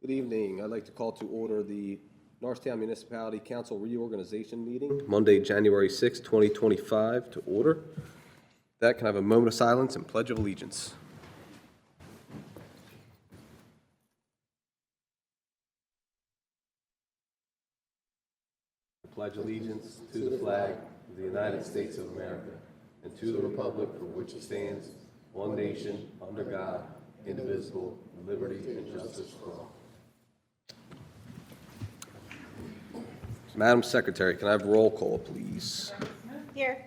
Good evening. I'd like to call to order the Norristown Municipality Council Reorganization Meeting, Monday, January 6, 2025, to order. That can I have a moment of silence and Pledge of Allegiance. I pledge allegiance to the flag of the United States of America and to the republic for which it stands, one nation, under God, indivisible, with liberty and justice for all. Madam Secretary, can I have roll call, please? Here.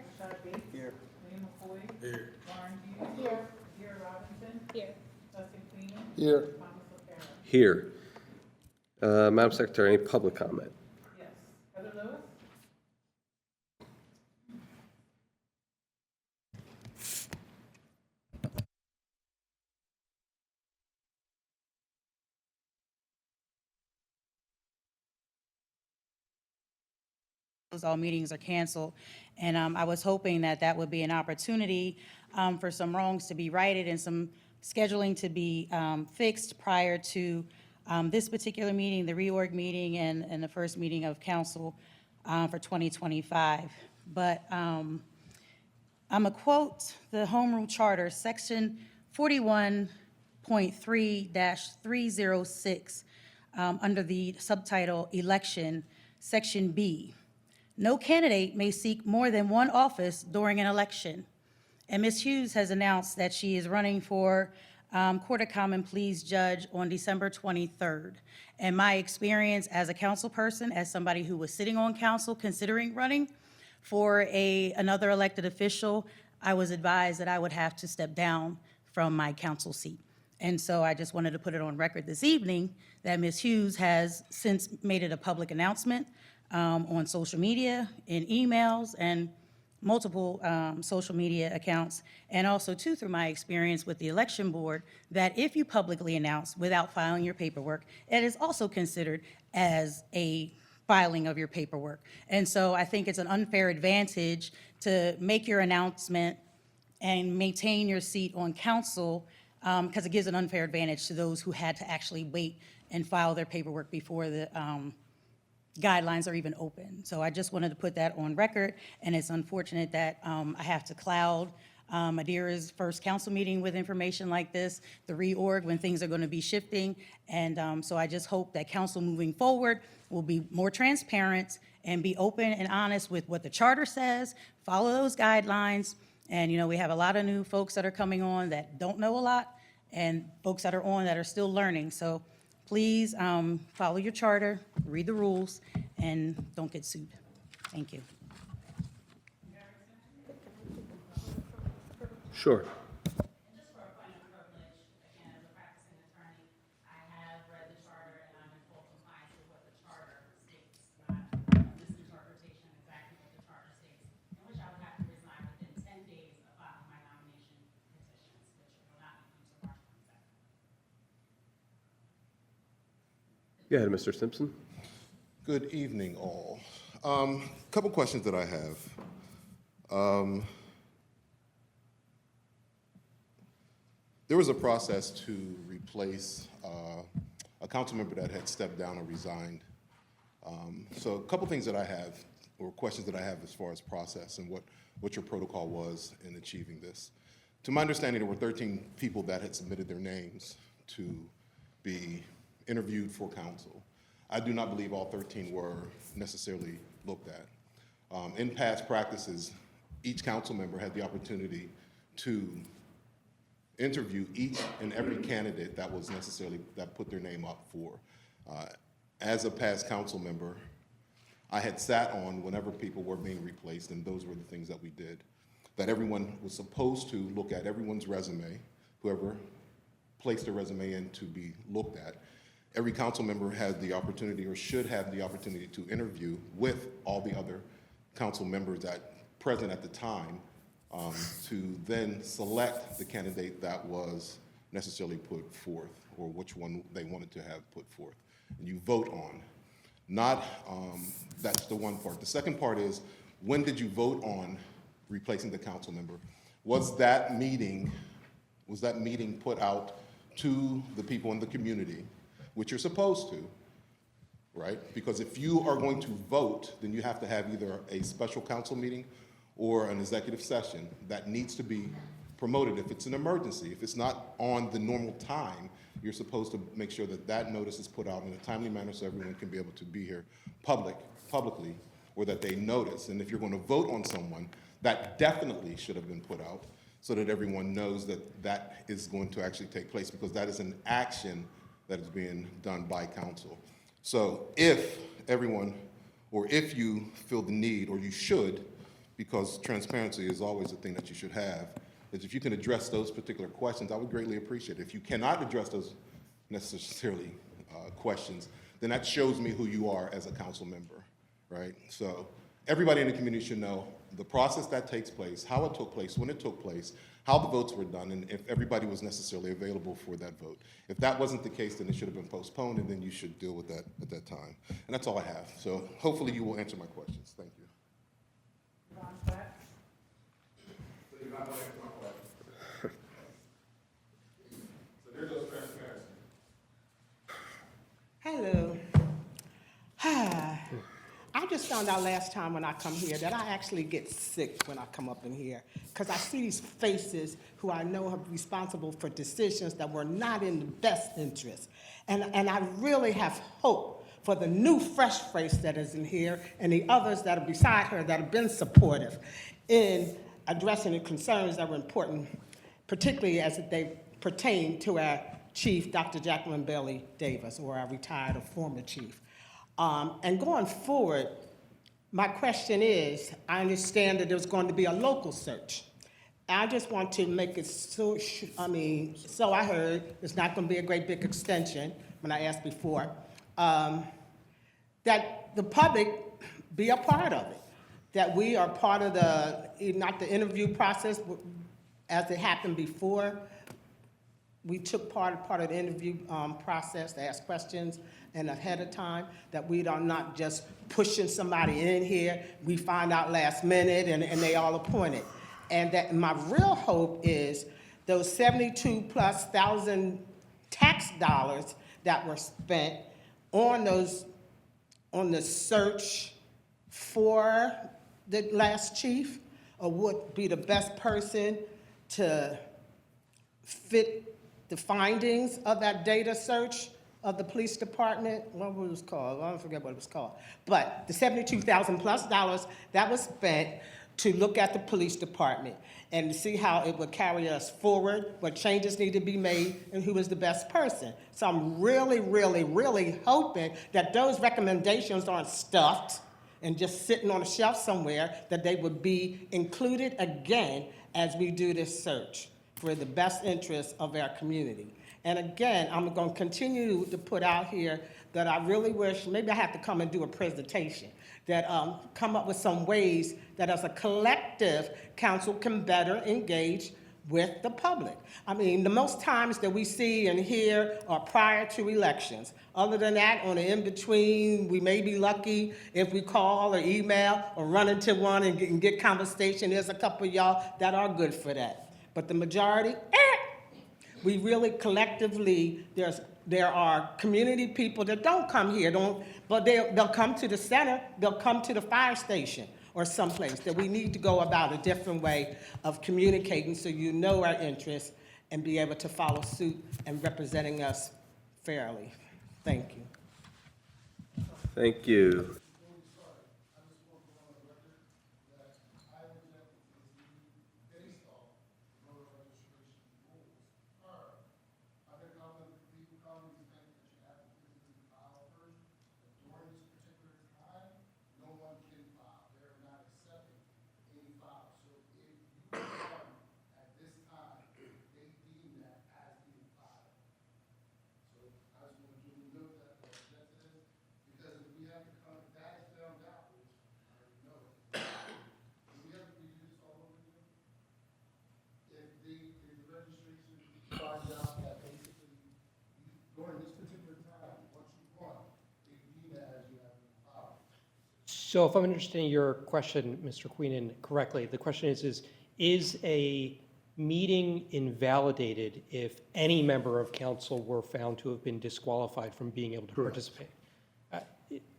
Here. William McCoy. Here. Warren Hughes. Here. Vera Robinson. Here. Dustin Queen. Here. Thomas LaFaro. Here. Madam Secretary, any public comment? Yes. Heather Lewis. All meetings are canceled, and I was hoping that that would be an opportunity for some wrongs to be righted and some scheduling to be fixed prior to this particular meeting, the reorg meeting, and the first meeting of council for 2025. But I'm going to quote the Home Rule Charter, Section 41.3-306, under the subtitle Election, Section B. No candidate may seek more than one office during an election. And Ms. Hughes has announced that she is running for Court of Common Pleas judge on December 23rd. And my experience as a council person, as somebody who was sitting on council considering running for another elected official, I was advised that I would have to step down from my council seat. And so I just wanted to put it on record this evening that Ms. Hughes has since made it a public announcement on social media, in emails, and multiple social media accounts, and also too through my experience with the election board, that if you publicly announce without filing your paperwork, it is also considered as a filing of your paperwork. And so I think it's an unfair advantage to make your announcement and maintain your seat on council, because it gives an unfair advantage to those who had to actually wait and file their paperwork before the guidelines are even open. So I just wanted to put that on record, and it's unfortunate that I have to cloud Adira's first council meeting with information like this, the reorg, when things are going to be shifting. And so I just hope that council moving forward will be more transparent and be open and honest with what the charter says, follow those guidelines. And, you know, we have a lot of new folks that are coming on that don't know a lot, and folks that are on that are still learning. So please follow your charter, read the rules, and don't get sued. Thank you. Sure. Just for a point of privilege, again, as a practicing attorney, I have read the charter and I'm in full compliance with what the charter states, not misinterpretation exactly what the charter states, in which I would have to resign within 10 days of filing my nomination petitions, which will not be until March 22nd. Go ahead, Mr. Simpson. Good evening, all. Couple questions that I have. There was a process to replace a council member that had stepped down or resigned. So a couple things that I have, or questions that I have as far as process and what your protocol was in achieving this. To my understanding, there were 13 people that had submitted their names to be interviewed for council. I do not believe all 13 were necessarily looked at. In past practices, each council member had the opportunity to interview each and every candidate that was that put their name up for. As a past council member, I had sat on whenever people were being replaced, and those were the things that we did. That everyone was supposed to look at everyone's resume, whoever placed their resume in to be looked at. Every council member had the opportunity, or should have the opportunity, to interview with all the other council members that present at the time, to then select the candidate that was necessarily put forth, or which one they wanted to have put forth. And you vote on. Not, that's the one part. The second part is, when did you vote on replacing the council member? Was that meeting put out to the people in the community which you're supposed to, right? Because if you are going to vote, then you have to have either a special council meeting or an executive session that needs to be promoted if it's an emergency. If it's not on the normal time, you're supposed to make sure that that notice is put out in a timely manner so everyone can be able to be here publicly, or that they notice. And if you're going to vote on someone, that definitely should have been put out so that everyone knows that that is going to actually take place, because that is an action that is being done by council. So if everyone, or if you feel the need, or you should, because transparency is always a thing that you should have, is if you can address those particular questions, I would greatly appreciate it. If you cannot address those necessarily questions, then that shows me who you are as a council member, right? So everybody in the community should know the process that takes place, how it took place, when it took place, how the votes were done, and if everybody was necessarily available for that vote. If that wasn't the case, then it should have been postponed, and then you should deal with that at that time. And that's all I have. So hopefully you will answer my questions. Thank you. Ron Sachs. So you're not going to answer my question. So there goes transparency. Hello. I just found out last time when I come here that I actually get sick when I come up in here, because I see these faces who I know are responsible for decisions that were not in the best interest. And I really have hope for the new fresh face that is in here and the others that are beside her that have been supportive in addressing the concerns that were important, particularly as they pertain to our chief, Dr. Jacqueline Bailey Davis, or our retired or former chief. And going forward, my question is, I understand that there's going to be a local search. I just want to make it so I heard, it's not going to be a great big extension when I asked before, that the public be a part of it, that we are part of not the interview process as it happened before. We took part of the interview process to ask questions and ahead of time, that we are not just pushing somebody in here, we find out last minute and they all appointed. And that my real hope is those 72,000+ tax dollars that were spent on the search for the last chief, or would be the best person to fit the findings of that data search of the police department. What was it called? I forget what it was called. But the $72,000+ that was spent to look at the police department and to see how it would carry us forward, what changes need to be made, and who is the best person. So I'm really, really, really hoping that those recommendations aren't stuffed and just sitting on a shelf somewhere, that they would be included again as we do this search for the best interests of our community. And again, I'm going to continue to put out here that I really wish, maybe I have to come and do a presentation, that come up with some ways that as a collective, council can better engage with the public. I mean, the most times that we see and hear are prior to elections. Other than that, on the in-between, we may be lucky if we call or email or run into one and get conversation. There's a couple of y'all that are good for that. But the majority, we really collectively, there are community people that don't come here, but they'll come to the center, they'll come to the fire station or someplace, that we need to go about a different way of communicating so you know our interests and be able to follow suit and representing us fairly. Thank you. Thank you. So if I'm understanding your question, Mr. Queenan, correctly, the question is a meeting invalidated if any member of council were found to have been disqualified from being able to participate.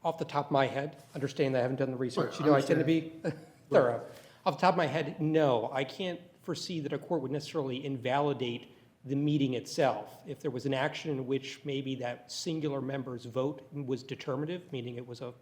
Off the top of my head, understand that I haven't done the research, you know, I tend to be thorough. Off the top of my head, no, I can't foresee that a court would necessarily invalidate the meeting itself. If there was an action in which maybe that singular member's vote was determinative, meaning it was a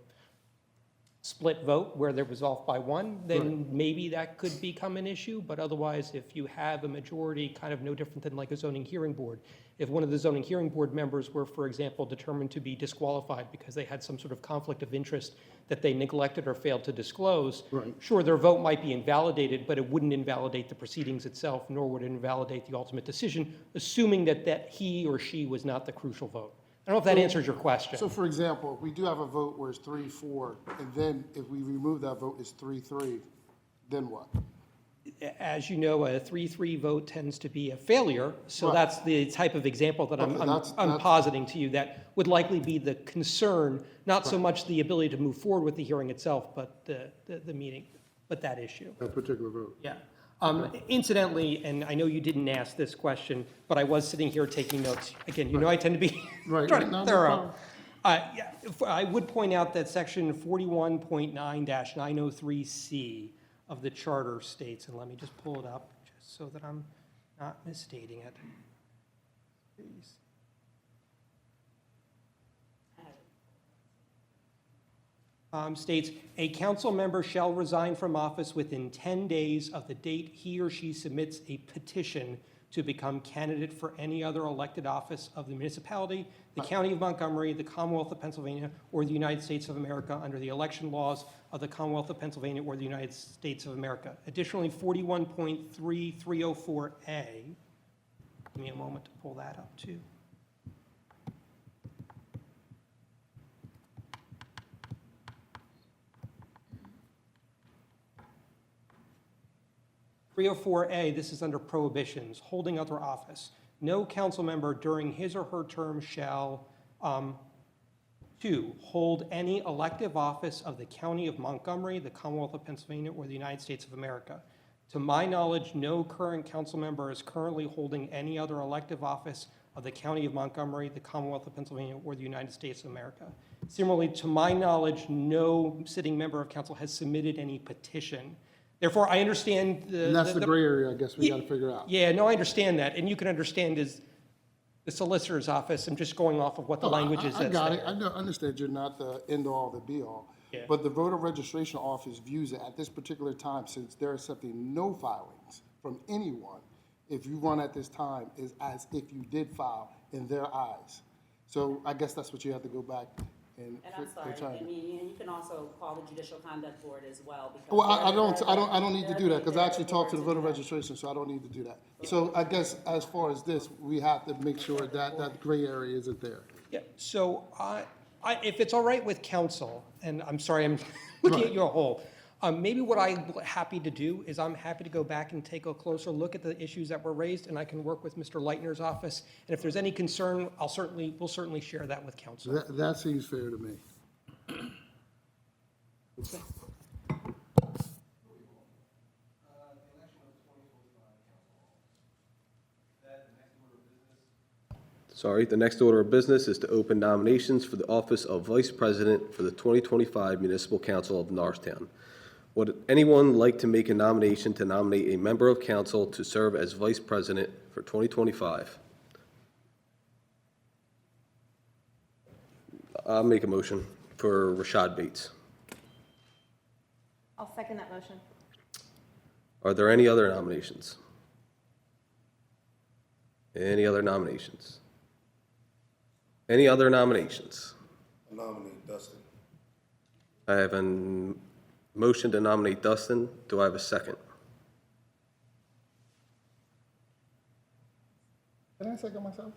split vote where there was off by one, then maybe that could become an issue. But otherwise, if you have a majority, kind of no different than like a zoning hearing board. If one of the zoning hearing board members were, for example, determined to be disqualified because they had some sort of conflict of interest that they neglected or failed to disclose, sure, their vote might be invalidated, but it wouldn't invalidate the proceedings itself, nor would it invalidate the ultimate decision, assuming that he or she was not the crucial vote. I don't know if that answers your question. So for example, if we do have a vote where it's 3-4, and then if we remove that vote, it's 3-3, then what? As you know, a 3-3 vote tends to be a failure, so Right. that's the type of example that Okay, I'm positing to you that would likely be the concern, not so much the ability to move forward with the hearing itself, but the meeting, but that issue. That particular vote? Yeah. Incidentally, and I know you didn't ask this question, but I was sitting here taking notes. Again, you know I tend to be Right. No, no thorough. problem. Yeah, I would point out that section 41.9-903C of the charter states, and let me just pull it up just so that I'm not misstating it. Please. States, a council member shall resign from office within 10 days of the date he or she submits a petition to become candidate for any other elected office of the municipality, the county of Montgomery, the Commonwealth of Pennsylvania, or the United States of America under the election laws of the Commonwealth of Pennsylvania or the United States of America. Additionally, 41.3304A, give me a moment to pull that up too. 304A, this is under prohibitions, holding other office. No council member during his or her term shall, 2, hold any elective office of the county of Montgomery, the Commonwealth of Pennsylvania, or the United States of America. To my knowledge, no current council member is currently holding any other elective office of the county of Montgomery, the Commonwealth of Pennsylvania, or the United States of America. Similarly, to my knowledge, no sitting member of council has submitted any petition. Therefore, I understand And that's the gray area, I guess we got to figure out. Yeah, no, I understand that, and you can understand is the solicitor's office, I'm just going off of what the language is I that's got it. there. I understand you're not the end-all, the be-all. Yeah. But the voter registration office views it at this particular time, since they're accepting no filings from anyone, if you run at this time, is as if you did file in their eyes. So I guess that's what you have to go back and. And I'm sorry, try to- and you can also call the Judicial Conduct Board as well. Because Well, I they're- don't need to do that, because I actually talked to the voter registration, so I don't need to do that. So I guess as far as this, we have to make sure that that gray area isn't there. Yeah, so if it's all right with council, and I'm sorry, I'm looking at your whole, maybe what I'm happy to do is I'm happy to go back and take a closer look at the issues that were raised, and I can work with Mr. Leitner's office. And if there's any concern, we'll certainly share that with council. That seems fair to me. Sorry, the next order of business is to open nominations for the office of Vice President for the 2025 Municipal Council of Norristown. Would anyone like to make a nomination to nominate a member of council to serve as Vice President for 2025? I'll make a motion for Rashad Bates. I'll second that motion. Are there any other nominations? Any other nominations? Any other nominations? I nominate Dustin. I have a motion to nominate Dustin. Do I have a second? Can I second myself?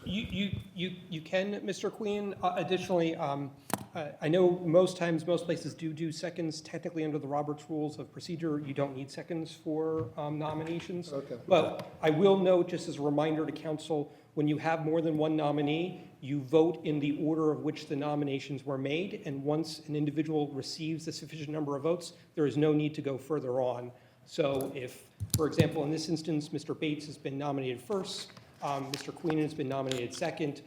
You can, Mr. Queen. Additionally, I know most times, most places do seconds. Technically, under the Roberts Rules of Procedure, you don't need seconds for nominations. Okay. But I will note, just as a reminder to council, when you have more than one nominee, you vote in the order of which the nominations were made. And once an individual receives a sufficient number of votes, there is no need to go further on. So if For example, in this instance, Mr. Bates has been nominated first, Mr. Queenan has been nominated second.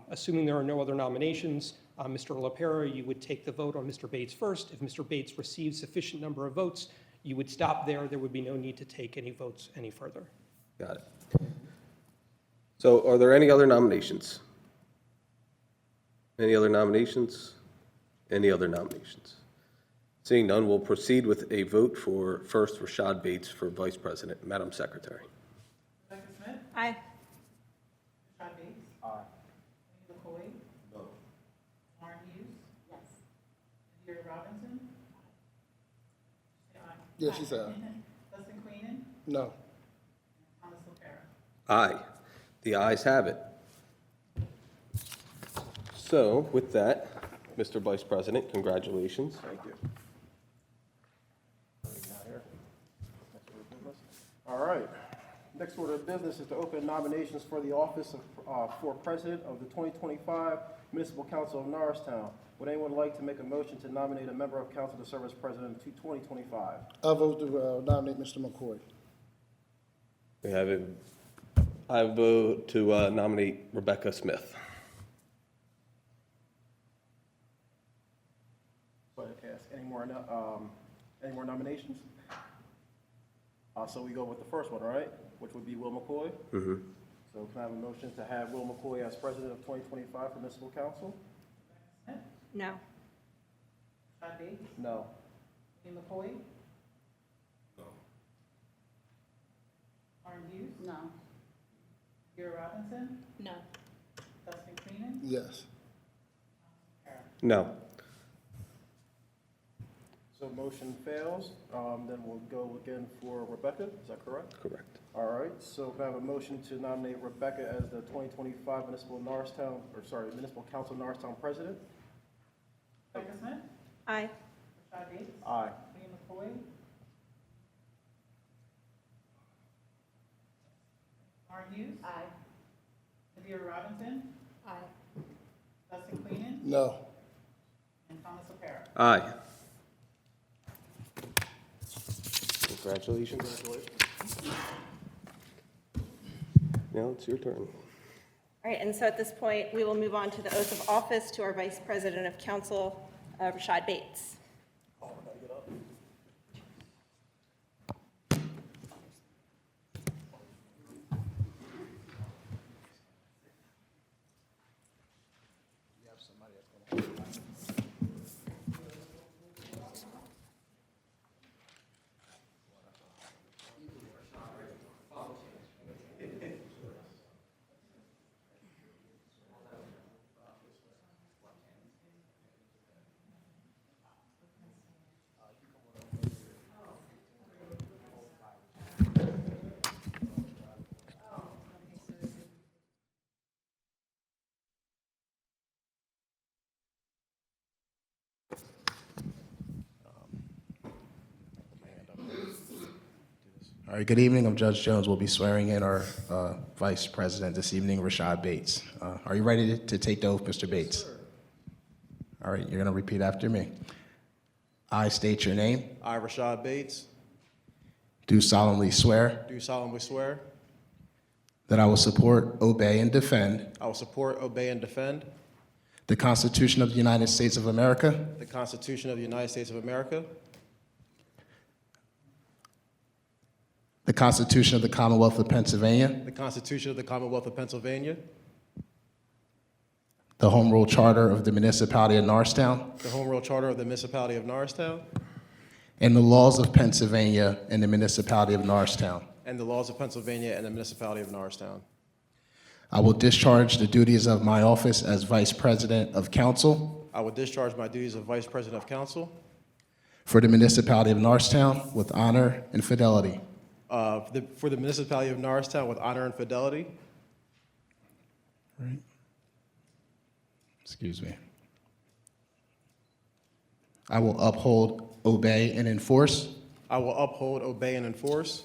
Assuming there are no other nominations, Mr. LaPera, you would take the vote on Mr. Bates first. If Mr. Bates receives sufficient number of votes, you would stop there. There would be no need to take any votes any further. Got it. So are there any other nominations? Any other nominations? Any other nominations? Seeing none, we'll proceed with a vote for first Rashad Bates for Vice President. Madam Secretary. Rebecca Smith? Aye. Rashad Bates? Aye. Amy McCoy? No. Lauren Hughes? Yes. Nadia Robinson? Say aye. Yeah, she said aye. Dustin Queenan? No. Thomas LaPera? Aye. The ayes have it. So with that, Mr. Vice President, congratulations. Thank you. All right. Next order of business is to open nominations for the office of, for President of the 2025 Municipal Council of Norristown. Would anyone like to make a motion to nominate a member of council to serve as President in 2025? I vote to nominate Mr. McCoy. We have a, I vote to nominate Rebecca Smith. Go ahead, Cass. Any more nominations? So we go with the first one, all right? Which would be Will McCoy. Mm-hmm. So can I have a motion to have Will McCoy as President of 2025 for Municipal Council? No. Rashad Bates? No. Amy McCoy? No. Lauren Hughes? No. Nadia Robinson? No. Dustin Queenan? Yes. No. So motion fails. Then we'll go again for Rebecca. Is that correct? Correct. All right, so can I have a motion to nominate Rebecca as the 2025 Municipal Council Norristown President? Rebecca Smith? Aye. Rashad Bates? Aye. Amy McCoy? Lauren Hughes? Aye. Nadia Robinson? Aye. Dustin Queenan? No. And Thomas LaPera? Aye. Congratulations. Now it's your turn. All right, and so at this point, we will move on to the oath of office to our Vice President of Council, Rashad Bates. All right, good evening. I'm Judge Jones. We'll be swearing in our Vice President this evening, Rashad Bates. Are you ready to take the oath, Mr. Bates? All right, you're going to repeat after me. I state your name. I, Rashad Bates, Do solemnly swear do solemnly swear that I will support, obey, and defend I will support, obey, and defend the Constitution of the United States of America the Constitution of the United States of America, the Constitution of the Commonwealth of Pennsylvania, the Constitution of the Commonwealth of Pennsylvania, the Home Rule Charter of the Municipality of Norristown, the Home Rule Charter of the Municipality of Norristown, and the laws of Pennsylvania and the Municipality of Norristown. and the laws of Pennsylvania and the Municipality of Norristown. I will discharge the duties of my office as Vice President of Council I will discharge my duties of Vice President of Council for the Municipality of Norristown with honor and fidelity. for the Municipality of Norristown with honor and fidelity. Right. Excuse me. I will uphold, obey, and enforce I will uphold, obey, and enforce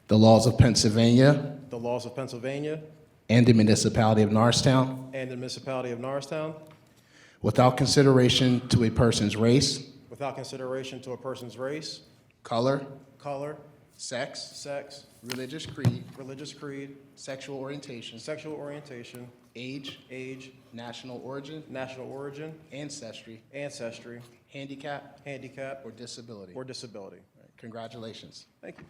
the laws of Pennsylvania the laws of Pennsylvania and the Municipality of Norristown and the Municipality of Norristown without consideration to a person's race, without consideration to a person's race, color, color, sex, religious creed, sexual orientation, sexual orientation, age, national origin, ancestry, handicap, or disability. or disability. Congratulations. Thank you.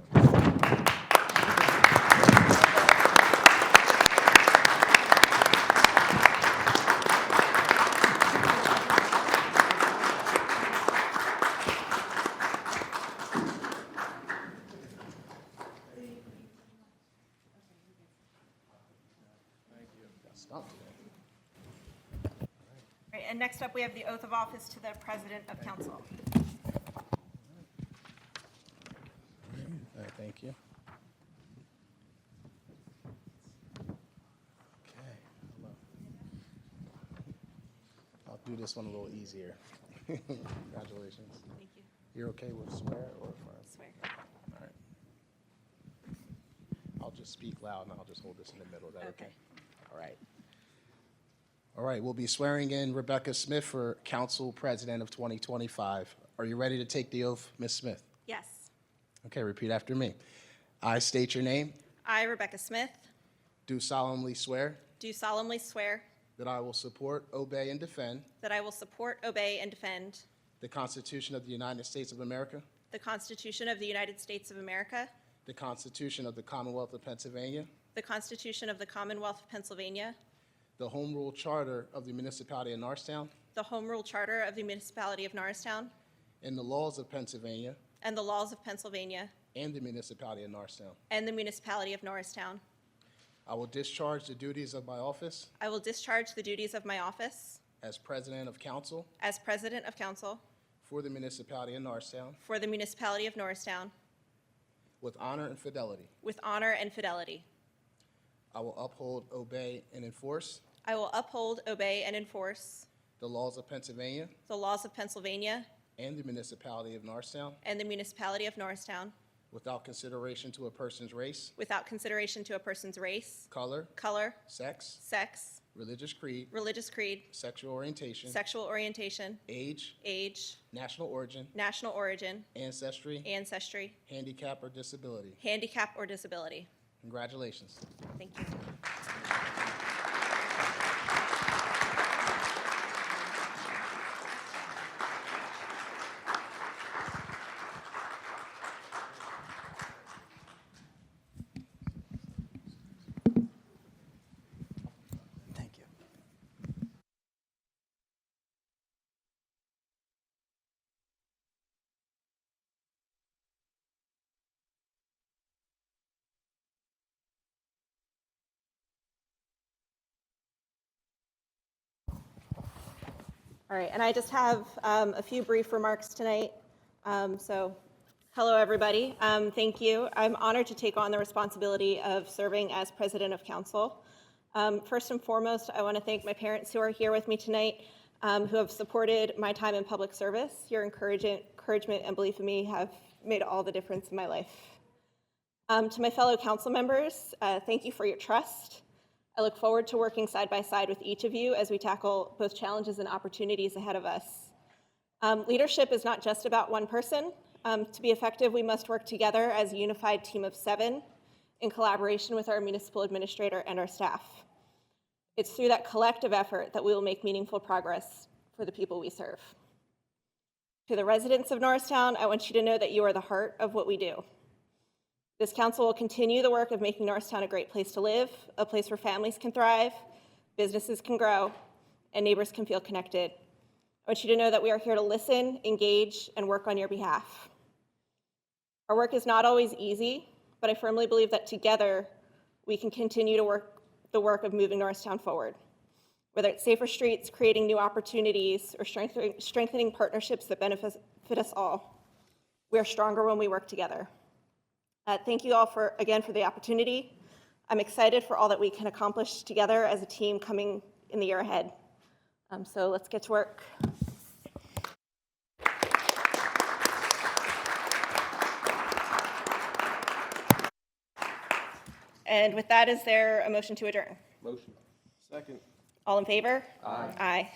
Stumped. All right, and next up, we have the oath of office to the President of Council. All right, thank you. Okay. I'll do this one a little easier. Congratulations. Thank you. You're okay with swear or affirm? Swear. All right. I'll just speak loud and I'll just hold this in the middle. Is that okay? Okay. All right. All right, we'll be swearing in Rebecca Smith for Council President of 2025. Are you ready to take the oath, Ms. Smith? Yes. Okay, repeat after me. I state your name, I, Rebecca Smith, do solemnly swear do solemnly swear that I will support, obey, and defend that I will support, obey, and defend the Constitution of the United States of America, the Constitution of the United States of America, the Constitution of the Commonwealth of Pennsylvania, the Constitution of the Commonwealth of Pennsylvania, the Home Rule Charter of the Municipality of Norristown, the Home Rule Charter of the Municipality of Norristown, and the laws of Pennsylvania and the laws of Pennsylvania and the Municipality of Norristown. and the Municipality of Norristown. I will discharge the duties of my office I will discharge the duties of my office as President of Council as President of Council for the Municipality of Norristown for the Municipality of Norristown with honor and fidelity. with honor and fidelity. I will uphold, obey, and enforce I will uphold, obey, and enforce the laws of Pennsylvania the laws of Pennsylvania and the Municipality of Norristown and the Municipality of Norristown without consideration to a person's race, without consideration to a person's race, color, color, sex, sex, religious creed, religious creed, sexual orientation, sexual orientation, age, age, national origin, national origin, ancestry, ancestry, handicap, or disability. handicap, or disability. Congratulations. Thank you. Thank you. All right, and I just have a few brief remarks tonight. Hello, everybody. Thank you. I'm honored to take on the responsibility of serving as President of Council. First and foremost, I want to thank my parents who are here with me tonight, who have supported my time in public service. Your encouragement and belief in me have made all the difference in my life. To my fellow council members, thank you for your trust. I look forward to working side by side with each of you as we tackle both challenges and opportunities ahead of us. Leadership is not just about one person. To be effective, we must work together as a unified team of 7 in collaboration with our municipal administrator and our staff. It's through that collective effort that we will make meaningful progress for the people we serve. To the residents of Norristown, I want you to know that you are the heart of what we do. This council will continue the work of making Norristown a great place to live, a place where families can thrive, businesses can grow, and neighbors can feel connected. I want you to know that we are here to listen, engage, and work on your behalf. Our work is not always easy, but I firmly believe that together we can continue to work the work of moving Norristown forward. Whether it's safer streets, creating new opportunities, or strengthening partnerships that benefit us all, we are stronger when we work together. Thank you all again for the opportunity. I'm excited for all that we can accomplish together as a team coming in the year ahead. So let's get to work. And with that, is there a motion to adjourn? Motion. Second. All in favor? Aye. Aye.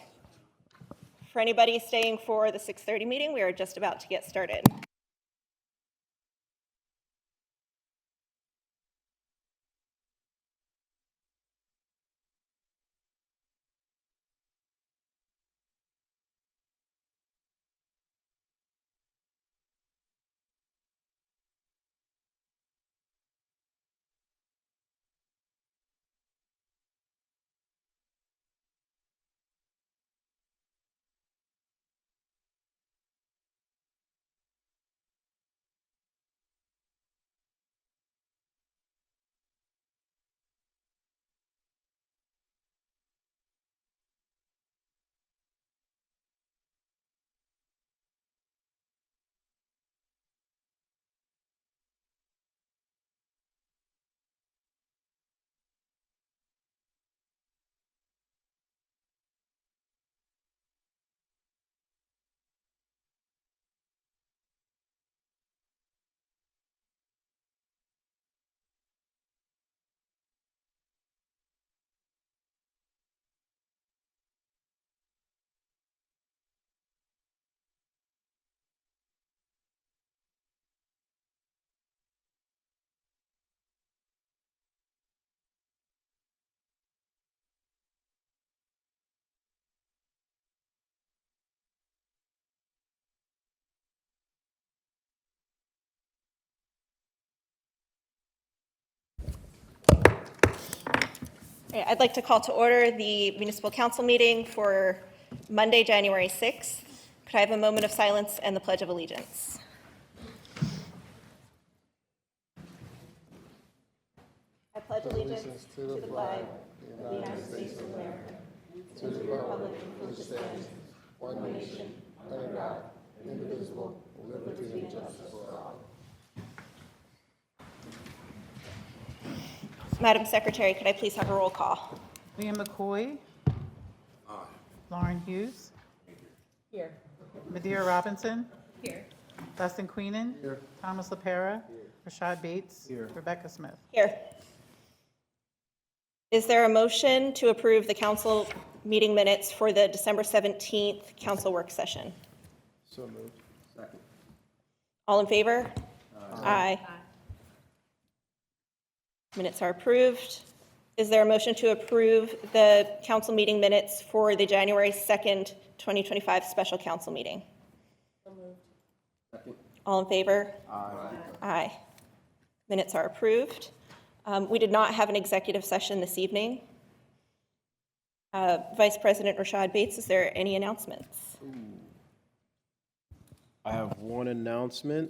For anybody staying for the 6:30 meeting, we are just about to get started. Okay, I'd like to call to order the municipal council meeting for Monday, January 6th. Could I have a moment of silence and the Pledge of Allegiance? I pledge allegiance to the flag of the United States of America, and to the republic for which it stands, one nation, under God, indivisible, with liberty and justice for all. Madam Secretary, could I please have a roll call? Liam McCoy. Aye. Lauren Hughes. Here. Medea Robinson. Here. Dustin Queenan. Here. Thomas LaPera. Rashad Bates. Here. Rebecca Smith. Here. Is there a motion to approve the council meeting minutes for the December 17th council work session? So moved. Second. All in favor? Aye. Minutes are approved. Is there a motion to approve the council meeting minutes for the January 2nd, 2025 special council meeting? Second. All in favor? Aye. Aye. Minutes are approved. We did not have an executive session this evening. Vice President Rashad Bates, is there any announcements? I have one announcement.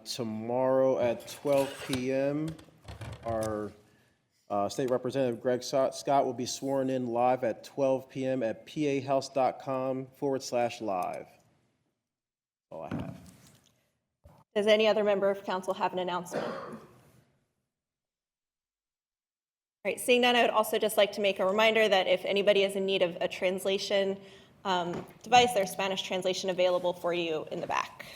Tomorrow at 12 p.m., our State Representative Greg Scott will be sworn in live at 12 p.m. at pahouse.com/live. That's all I have. Does any other member of council have an announcement? All right, seeing none, I would also just like to make a reminder that if anybody is in need of a translation device, there's Spanish translation available for you in the back.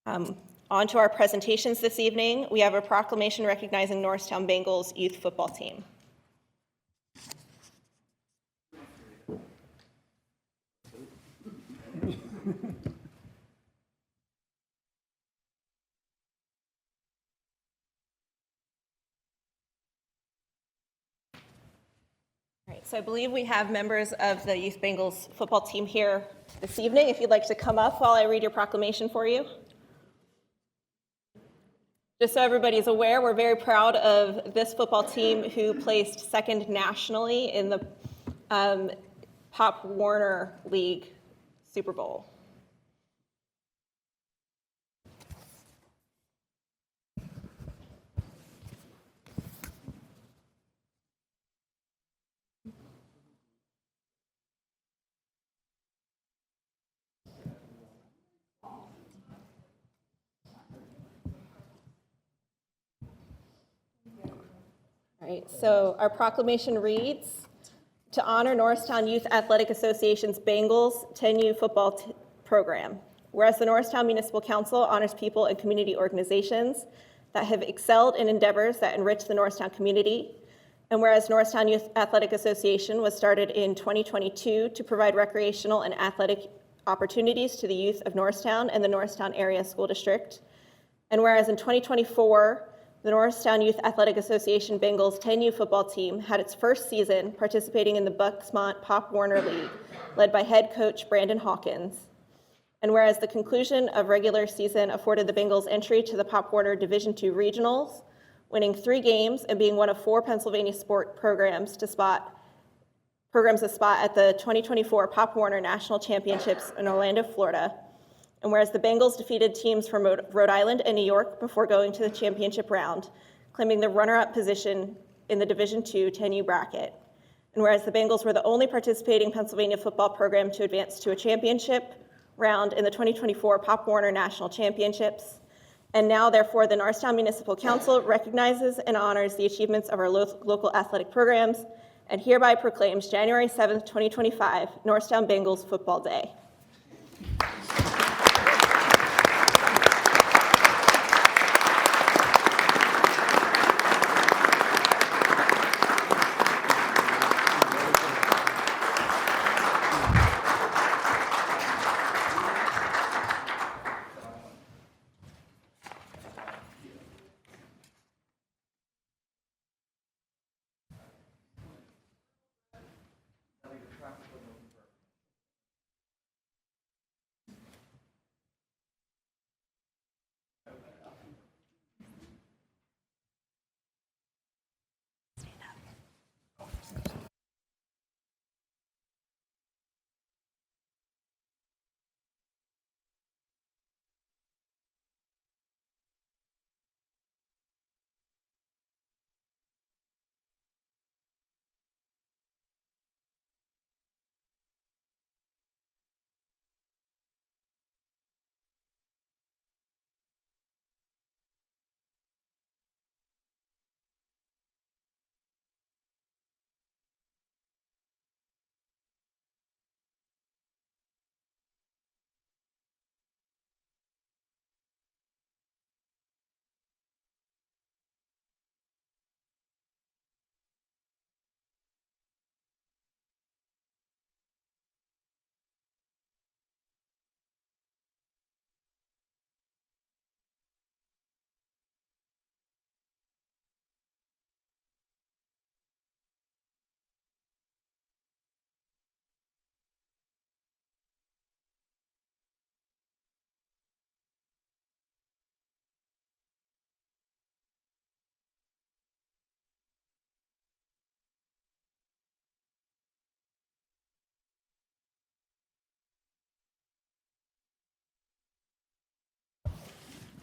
On to our presentations this evening. We have a proclamation recognizing Norristown Bengals youth football team. All right, so I believe we have members of the Youth Bengals football team here this evening. If you'd like to come up while I read your proclamation for you. Just so everybody is aware, we're very proud of this football team who placed second nationally in the Pop Warner League Super Bowl. All right, so our proclamation reads, to honor Norristown Youth Athletic Association's Bengals 10U football program. Whereas the Norristown Municipal Council honors people and community organizations that have excelled in endeavors that enrich the Norristown community. And whereas Norristown Youth Athletic Association was started in 2022 to provide recreational and athletic opportunities to the youth of Norristown and the Norristown Area School District. And whereas in 2024, the Norristown Youth Athletic Association Bengals 10U football team had its first season participating in the Bucksmont Pop Warner League, led by head coach Brandon Hawkins. And whereas the conclusion of regular season afforded the Bengals entry to the Pop Warner Division II Regionals, winning 3 games and being one of 4 Pennsylvania sport programs a spot at the 2024 Pop Warner National Championships in Orlando, Florida. And whereas the Bengals defeated teams from Rhode Island and New York before going to the championship round, claiming the runner-up position in the Division II 10U bracket. And whereas the Bengals were the only participating Pennsylvania football program to advance to a championship round in the 2024 Pop Warner National Championships. And now, therefore, the Norristown Municipal Council recognizes and honors the achievements of our local athletic programs and hereby proclaims January 7th, 2025, Norristown Bengals Football Day.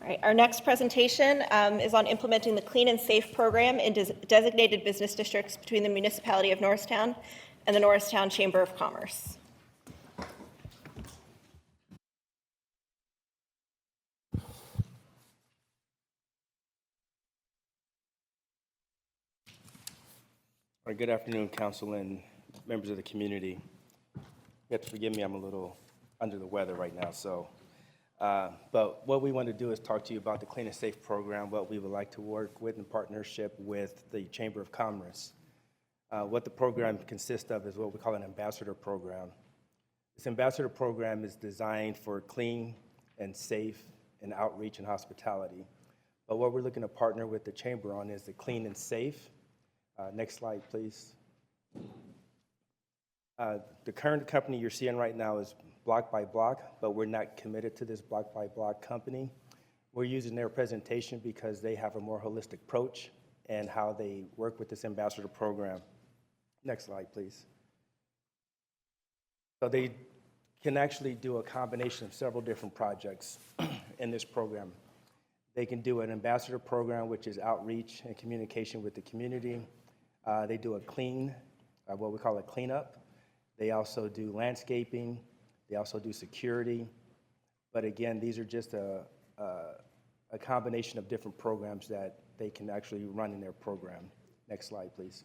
All right, our next presentation is on implementing the Clean and Safe program in designated business districts between the municipality of Norristown and the Norristown Chamber of Commerce. All right, good afternoon, council and members of the community. You have to forgive me, I'm a little under the weather right now, but what we want to do is talk to you about the Clean and Safe program, what we would like to work with in partnership with the Chamber of Commerce. What the program consists of is what we call an ambassador program. This ambassador program is designed for clean and safe and outreach and hospitality. But what we're looking to partner with the Chamber on is the Clean and Safe. Next slide, please. The current company you're seeing right now is Block by Block, but we're not committed to this Block by Block company. We're using their presentation because they have a more holistic approach and how they work with this ambassador program. Next slide, please. So they can actually do a combination of several different projects in this program. They can do an ambassador program, which is outreach and communication with the community. They do a clean, what we call a cleanup. They also do landscaping. They also do security. But again, these are just a combination of different programs that they can actually run in their program. Next slide, please.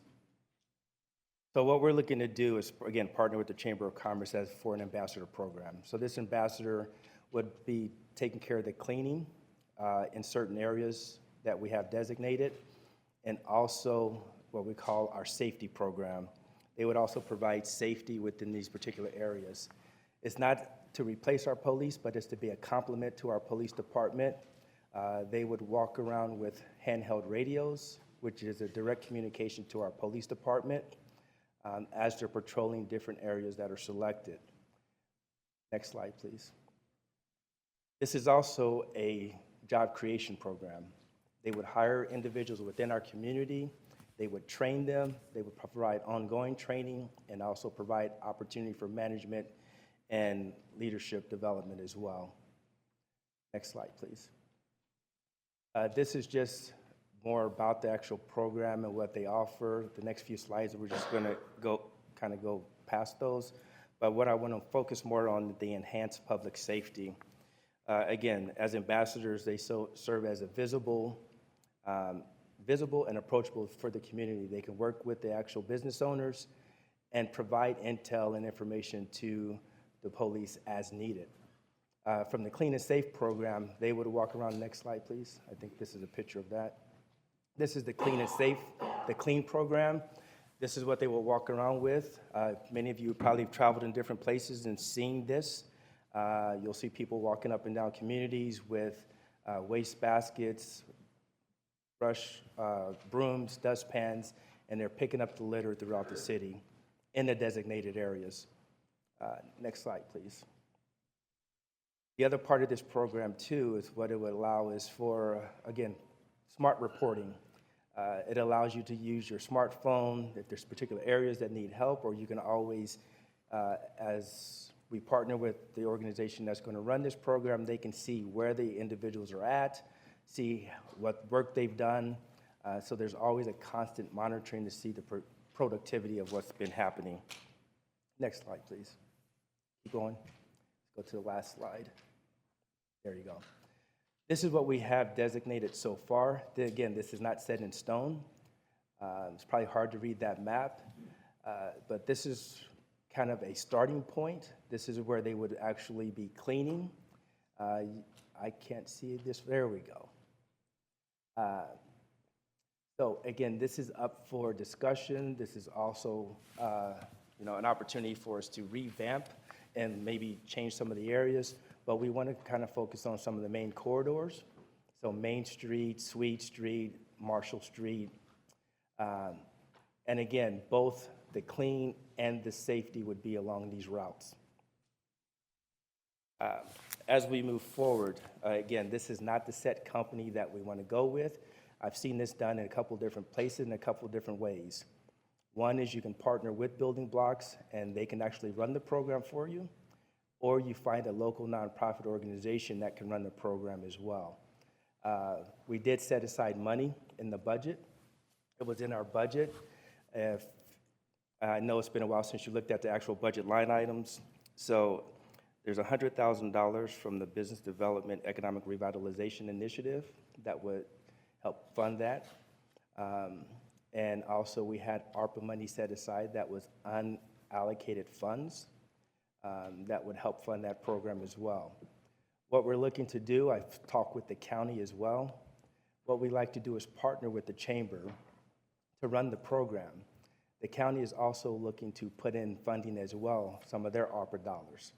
So what we're looking to do is, again, partner with the Chamber of Commerce as for an ambassador program. So this ambassador would be taking care of the cleaning in certain areas that we have designated, and also what we call our safety program. They would also provide safety within these particular areas. It's not to replace our police, but it's to be a complement to our police department. They would walk around with handheld radios, which is a direct communication to our police department as they're patrolling different areas that are selected. Next slide, please. This is also a job creation program. They would hire individuals within our community. They would train them. They would provide ongoing training and also provide opportunity for management and leadership development as well. Next slide, please. This is just more about the actual program and what they offer. The next few slides, we're just going to go past those. But what I want to focus more on the enhanced public safety. Again, as ambassadors, they serve as a visible and approachable for the community. They can work with the actual business owners and provide intel and information to the police as needed. From the Clean and Safe program, they would walk around. Next slide, please. I think this is a picture of that. This is the Clean and Safe, the CLEAN program. This is what they will walk around with. Many of you probably have traveled in different places and seen this. You'll see people walking up and down communities with waste baskets, brush, brooms, dustpans, and they're picking up the litter throughout the city in the designated areas. Next slide, please. The other part of this program, too, is what it would allow is for, again, smart reporting. It allows you to use your smartphone if there's particular areas that need help, or you can always, as we partner with the organization that's going to run this program, they can see where the individuals are at, see what work they've done. So there's always a constant monitoring to see the productivity of what's been happening. Next slide, please. Keep going. Let's go to the last slide. There you go. This is what we have designated so far. Again, this is not set in stone. It's probably hard to read that map, but this is kind of a starting point. This is where they would actually be cleaning. I can't see this. There we go. So again, this is up for discussion. This is also an opportunity for us to revamp and maybe change some of the areas, but we want to kind of focus on some of the main corridors. So Main Street, Sweet Street, Marshall Street. And again, both the clean and the safety would be along these routes. As we move forward, again, this is not the set company that we want to go with. I've seen this done in a couple different places in a couple different ways. One is you can partner with building blocks and they can actually run the program for you, or you find a local nonprofit organization that can run the program as well. We did set aside money in the budget. It was in our budget. If, I know it's been a while since you looked at the actual budget line items. So there's $100,000 from the Business Development Economic Revitalization Initiative that would help fund that. And also we had ARPA money set aside that was unallocated funds that would help fund that program as well. What we're looking to do, I've talked with the county as well. What we like to do is partner with the chamber to run the program. The county is also looking to put in funding as well, some of their ARPA dollars,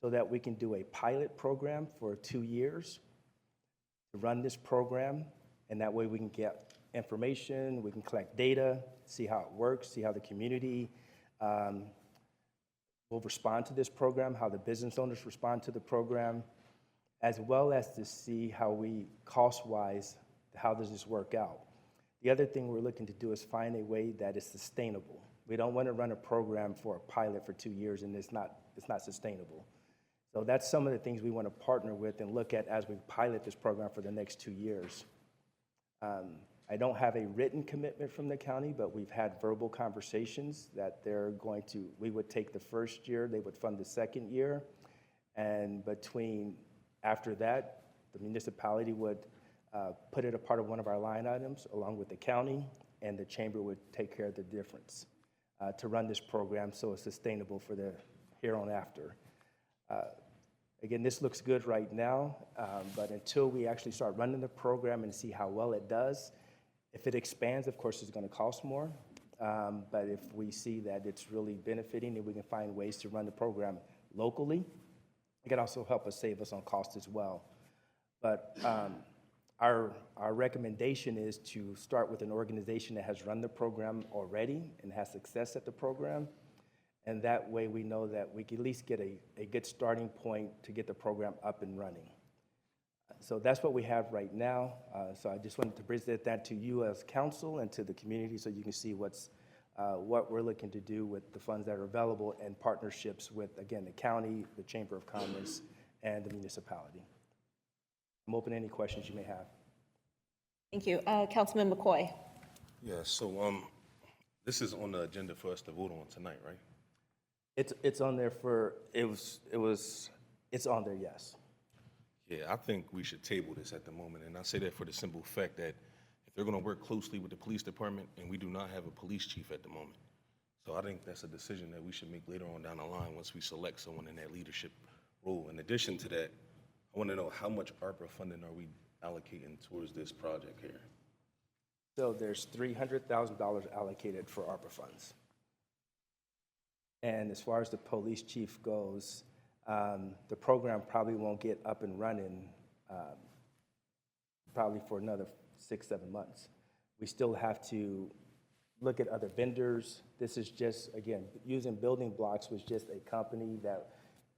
so that we can do a pilot program for 2 years to run this program, and that way we can get information, we can collect data, see how it works, see how the community will respond to this program, how the business owners respond to the program, as well as to see how we, cost-wise, how does this work out. The other thing we're looking to do is find a way that is sustainable. We don't want to run a program for a pilot for 2 years and it's not sustainable. So that's some of the things we want to partner with and look at as we pilot this program for the next 2 years. I don't have a written commitment from the county, but we've had verbal conversations that they're going to, we would take the first year, they would fund the second year, and after that, the municipality would put it a part of one of our line items along with the county, and the chamber would take care of the difference to run this program so it's sustainable for the here on after. Again, this looks good right now, but until we actually start running the program and see how well it does, if it expands, of course, it's going to cost more. But if we see that it's really benefiting and we can find ways to run the program locally, it can also help us save us on cost as well. But our recommendation is to start with an organization that has run the program already and has success at the program. And that way we know that we can at least get a good starting point to get the program up and running. So that's what we have right now. So I just wanted to present that to you as council and to the community so you can see what we're looking to do with the funds that are available and partnerships with, again, the county, the Chamber of Commerce, and the municipality. I'm open to any questions you may have. Thank you. Councilman McCoy. Yeah, so this is on the agenda for us to vote on tonight, right? It's on there for, it's on there, yes. Yeah, I think we should table this at the moment, and I say that for the simple fact that if they're gonna work closely with the police department, and we do not have a police chief at the moment. So I think that's a decision that we should make later on down the line once we select someone in that leadership role. In addition to that, I wanna know how much ARPA funding are we allocating towards this project here? So there's $300,000 allocated for ARPA funds. And as far as the police chief goes, the program probably won't get up and running probably for another 6-7 months. We still have to look at other vendors. This is just, again, using building blocks was just a company that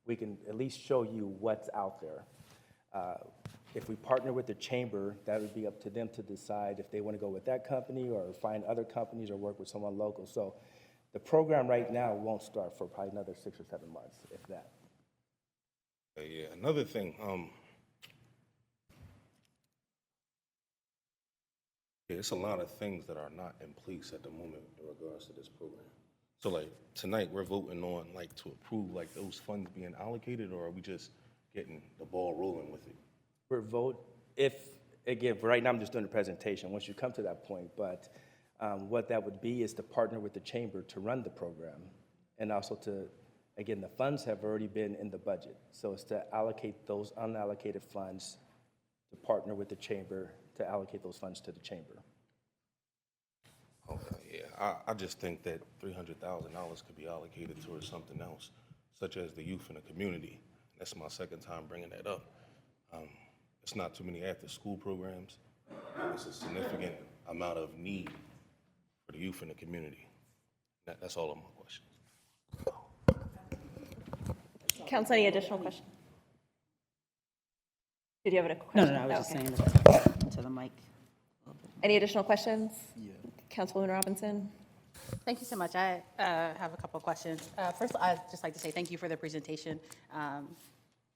we can at least show you what's out there. If we partner with the chamber, that would be up to them to decide if they want to go with that company or find other companies or work with someone local. So the program right now won't start for probably another 6 or 7 months, if that. Yeah, another thing, it's a lot of things that are not in place at the moment in regards to this program. So like tonight, we're voting on like to approve like those funds being allocated, or are we just getting the ball rolling with it? Again, for right now, I'm just doing the presentation, once you come to that point, but what that would be is to partner with the chamber to run the program, and also to, again, the funds have already been in the budget, so it's to allocate those unallocated funds, to partner with the chamber, to allocate those funds to the chamber. Okay, yeah, I just think that $300,000 could be allocated towards something else, such as the youth in the community. That's my second time bringing that up. It's not too many after-school programs. It's a significant amount of need for the youth in the community. That's all of my questions. Council, any additional questions? Did you have a question? No, I was just Okay. saying to the mic. Any additional questions? Yeah. Councilwoman Robinson? Thank you so much. I have a couple of questions. First, I'd just like to say thank you for the presentation.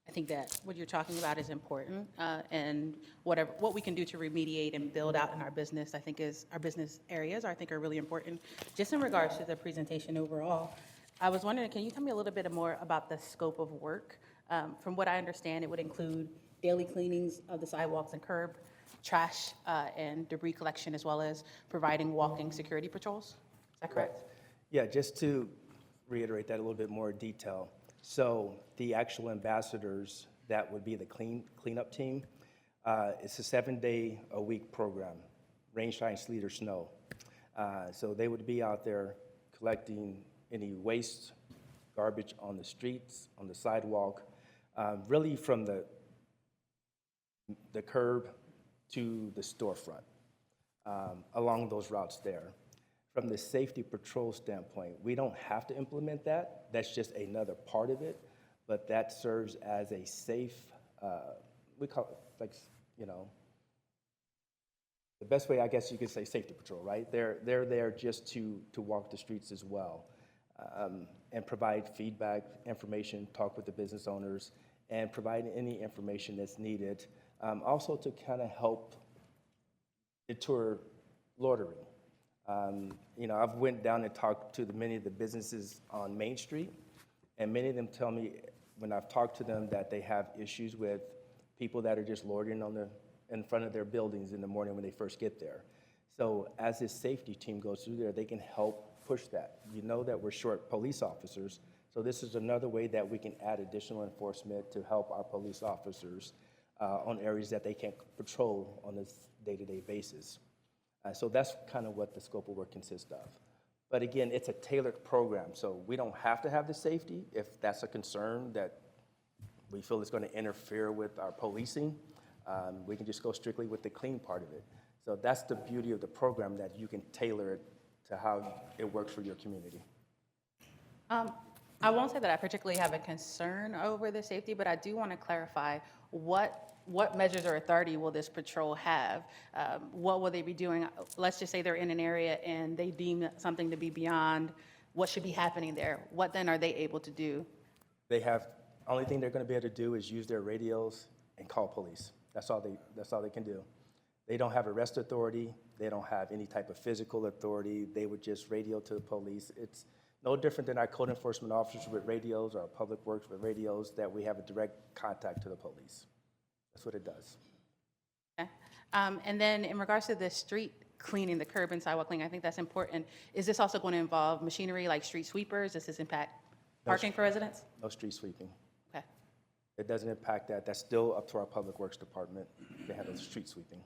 I think that what you're talking about is important, and what we can do to remediate and build out in our business, I think our business areas, I think are really important. Just in regards to the presentation overall, I was wondering, can you tell me a little bit more about the scope of work? From what I understand, it would include daily cleanings of the sidewalks and curb, trash and debris collection, as well as providing walking security patrols. Is that correct? Yeah, just to reiterate that a little bit more detail. So the actual ambassadors, that would be the cleanup team. It's a 7-day-a-week program, rain, shine, sleet, or snow. So they would be out there collecting any waste, garbage on the streets, on the sidewalk, really from the curb to the storefront, along those routes there. From the safety patrol standpoint, we don't have to implement that. That's just another part of it, but that serves as a safe, we call it like, the best way I guess you could say safety patrol, right? They're there just to walk the streets as well, and provide feedback, information, talk with the business owners, and provide any information that's needed. Also to kind of help deter loitering. I've went down and talked to many of the businesses on Main Street, and many of them tell me when I've talked to them that they have issues with people that are just loitering in front of their buildings in the morning when they first get there. So as this safety team goes through there, they can help push that. You know that we're short police officers, so this is another way that we can add additional enforcement to help our police officers on areas that they can't patrol on a day-to-day basis. So that's kind of what the scope of work consists of. But again, it's a tailored program, so we don't have to have the safety if that's a concern that we feel is going to interfere with our policing. We can just go strictly with the clean part of it. So that's the beauty of the program, that you can tailor it to how it works for your community. I won't say that I particularly have a concern over the safety, but I do want to clarify what measures or authority will this patrol have? What will they be doing? Let's just say they're in an area and they deem something to be beyond what should be happening there. What then are they able to do? Only thing they're going to be able to do is use their radios and call police. That's all they can do. They don't have arrest authority. They don't have any type of physical authority. They would just radio to the police. It's no different than our code enforcement officers with radios or our public works with radios, that we have a direct contact to the police. That's what it does. Okay. And then in regards to the street cleaning, the curb and sidewalk cleaning, I think that's important. Is this also going to involve machinery like street sweepers? Does this impact parking for residents? No street sweeping. Okay. It doesn't impact that. That's still up to our public works department to handle street sweeping.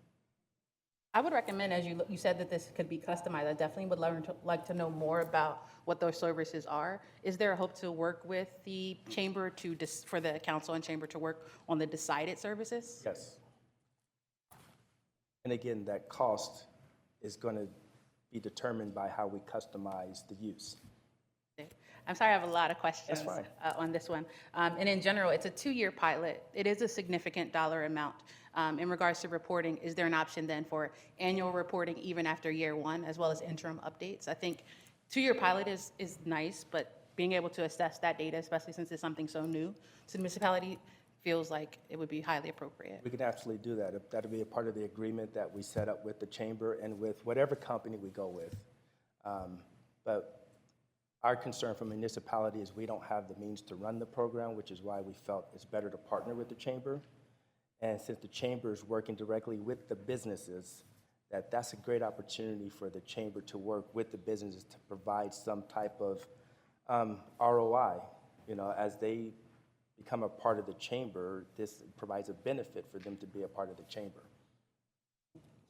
I would recommend, as you said, that this could be customized. I definitely would like to know more about what those services are. Is there a hope to work with the chamber for the council and chamber to work on the decided services? Yes. And again, that cost is going to be determined by how we customize the use. I'm sorry, I have a lot of questions That's fine. On this one. And in general, it's a 2-year pilot. It is a significant dollar amount. In regards to reporting, is there an option then for annual reporting even after year 1, as well as interim updates? I think 2-year pilot is nice, but being able to assess that data, especially since it's something so new to the municipality, feels like it would be highly appropriate. We can absolutely do that. That'll be a part of the agreement that we set up with the chamber and with whatever company we go with. But our concern for municipality is we don't have the means to run the program, which is why we felt it's better to partner with the chamber. And since the chamber is working directly with the businesses, that's a great opportunity for the chamber to work with the businesses to provide some type of ROI. As they become a part of the chamber, this provides a benefit for them to be a part of the chamber.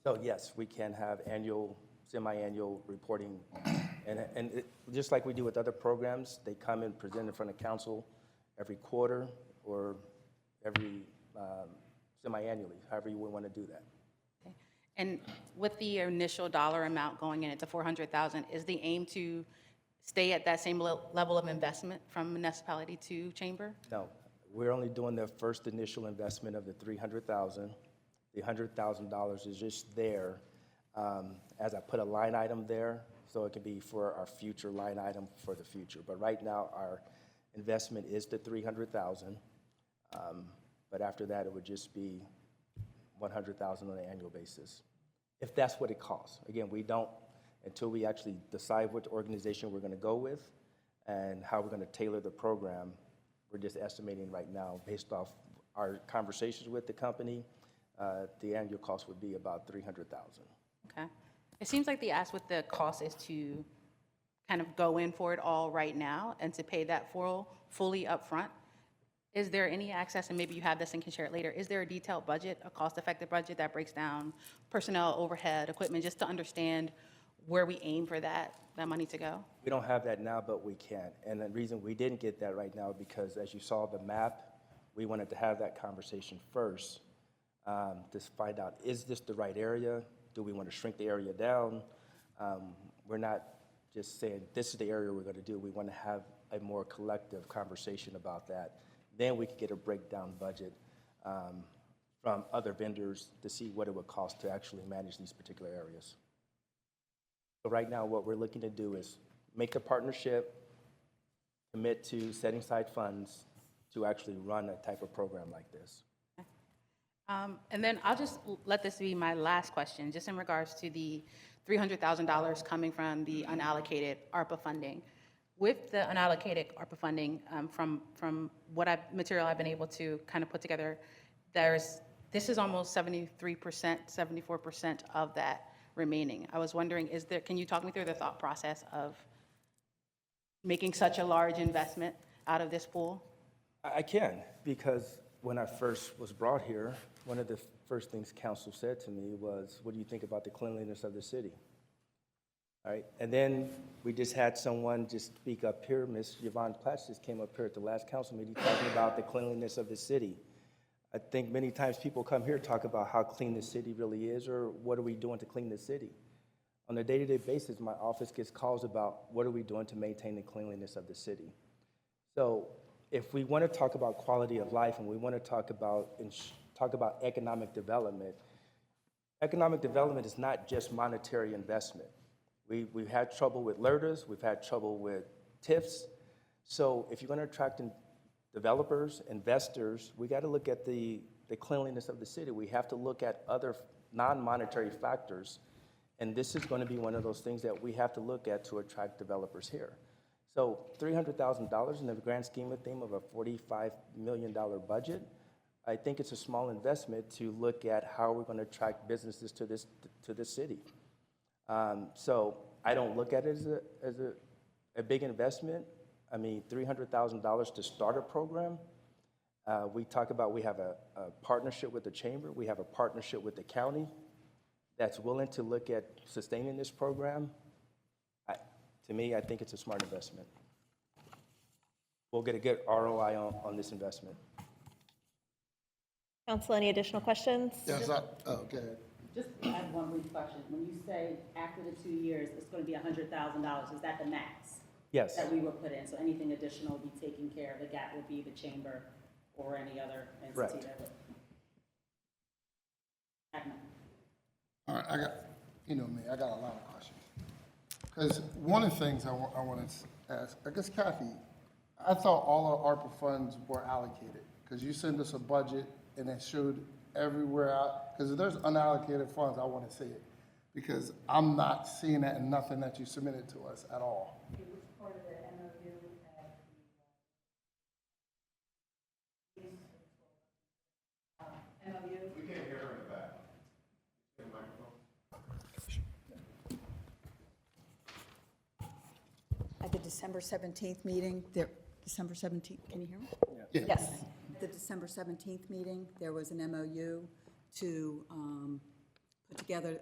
So yes, we can have annual, semi-annual reporting. And just like we do with other programs, they come and present in front of council every quarter or every semi-annually, however you would want to do that. Okay. And with the initial dollar amount going in at the $400,000, is the aim to stay at that same level of investment from municipality to chamber? No, we're only doing the first initial investment of the $300,000. The $100,000 is just there as I put a line item there, so it can be for our future line item for the future. But right now, our investment is the $300,000. But after that, it would just be 100,000 on an annual basis, if that's what it costs. Again, we don't, until we actually decide which organization we're going to go with and how we're going to tailor the program, we're just estimating right now, based off our conversations with the company, the annual cost would be about 300,000. Okay. It seems like the ask with the cost is to kind of go in for it all right now and to pay that fully upfront. Is there any access, and maybe you have this and can share it later, is there a detailed budget, a cost-effective budget that breaks down personnel, overhead, equipment, just to understand where we aim for that money to go? We don't have that now, but we can. And the reason we didn't get that right now, because as you saw the map, we wanted to have that conversation first to find out, is this the right area? Do we want to shrink the area down? We're not just saying, this is the area we're going to do. We want to have a more collective conversation about that. Then we could get a breakdown budget from other vendors to see what it would cost to actually manage these particular areas. So right now, what we're looking to do is make a partnership, commit to setting aside funds to actually run a type of program like this. And then I'll just let this be my last question, just in regards to the $300,000 coming from the unallocated ARPA funding. With the unallocated ARPA funding, from what material I've been able to kind of put together, this is almost 73%, 74% of that remaining. I was wondering, can you talk me through the thought process of making such a large investment out of this pool? I can, because when I first was brought here, one of the first things council said to me was, what do you think about the cleanliness of the city? All right, and then we just had someone just speak up here. Ms. Yvonne Platts just came up here at the last council meeting talking about the cleanliness of the city. I think many times people come here to talk about how clean the city really is, or what are we doing to clean the city. On a day-to-day basis, my office gets calls about what are we doing to maintain the cleanliness of the city. So if we want to talk about quality of life and we want to talk about economic development is not just monetary investment. We've had trouble with LERTAs, we've had trouble with TIFs. So if you're going to attract developers, investors, we got to look at the cleanliness of the city. We have to look at other non-monetary factors. And this is going to be one of those things that we have to look at to attract developers here. So $300,000 in the grand scheme of things of a $45 million budget, I think it's a small investment to look at how we're going to attract businesses to this city. So I don't look at it as a big investment. I mean, $300,000 to start a program. We talk about we have a partnership with the chamber. We have a partnership with the county that's willing to look at sustaining this program. To me, I think it's a smart investment. We'll get a good ROI on this investment. Council, any additional questions? Yes, go ahead. Just add one brief question. When you say after the 2 years, it's going to be $100,000, is that the max? Yes. That we will put in, so anything additional will be taken care of, the gap will be the chamber or any other entity Correct. that would. Admin. All right, I got a lot of questions. Because one of the things I want to ask, I guess Kathy, I thought all our ARPA funds were allocated, because you send us a budget and it showed everywhere out, because if there's unallocated funds, I want to see it, because I'm not seeing that in nothing that you submitted to us at all. It was part of the MOU at MOU. We can't hear her in the back. Get a microphone. At the December 17th meeting, December 17th, can you hear me? Yeah. Yes. At the December 17th meeting, there was an MOU to put together,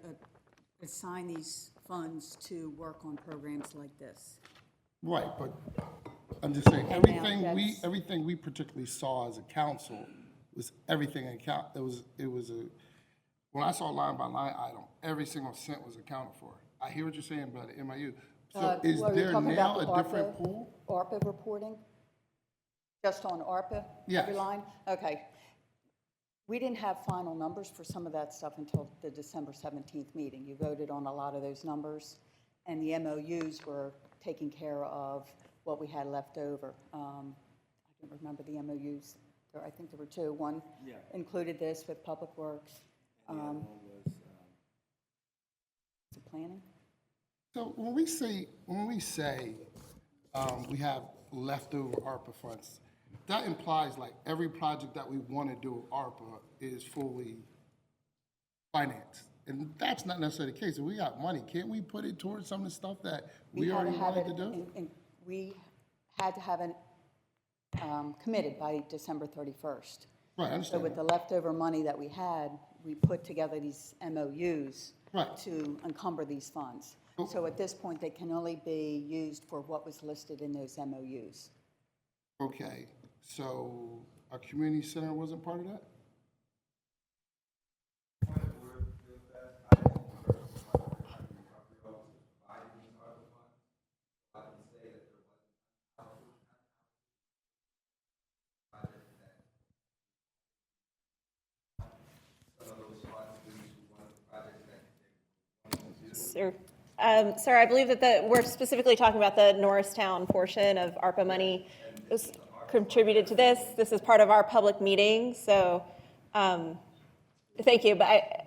assign these funds to work on programs like this. Right, but I'm just saying, And now everything we particularly saw as a council was everything when I saw line by line item, every single cent was accounted for. I hear what you're saying about the MIU. So is Well, you're there talking now about a different pool? ARPA reporting? Just on ARPA? Yes. Every line? Okay. We didn't have final numbers for some of that stuff until the December 17th meeting. You voted on a lot of those numbers, and the MOUs were taking care of what we had left over. I don't remember the MOUs I think there were two. One included this with Public Works. Is it planning? So when we say we have leftover ARPA funds, that implies like every project that we want to do with ARPA is fully financed. And that's not necessarily the case. If we got money, can't we put it towards some of the stuff that we already wanted to do? We had to have it committed by December 31st. Right, I So understand. with the leftover money that we had, we put together these MOUs Right. to encumber these funds. So at this point, they can only be used for what was listed in those MOUs. Okay, so our community center wasn't part of that? Sir, I believe that we're specifically talking about the Norristown portion of ARPA money. It was contributed to this. This is part of our public meeting, so thank you. But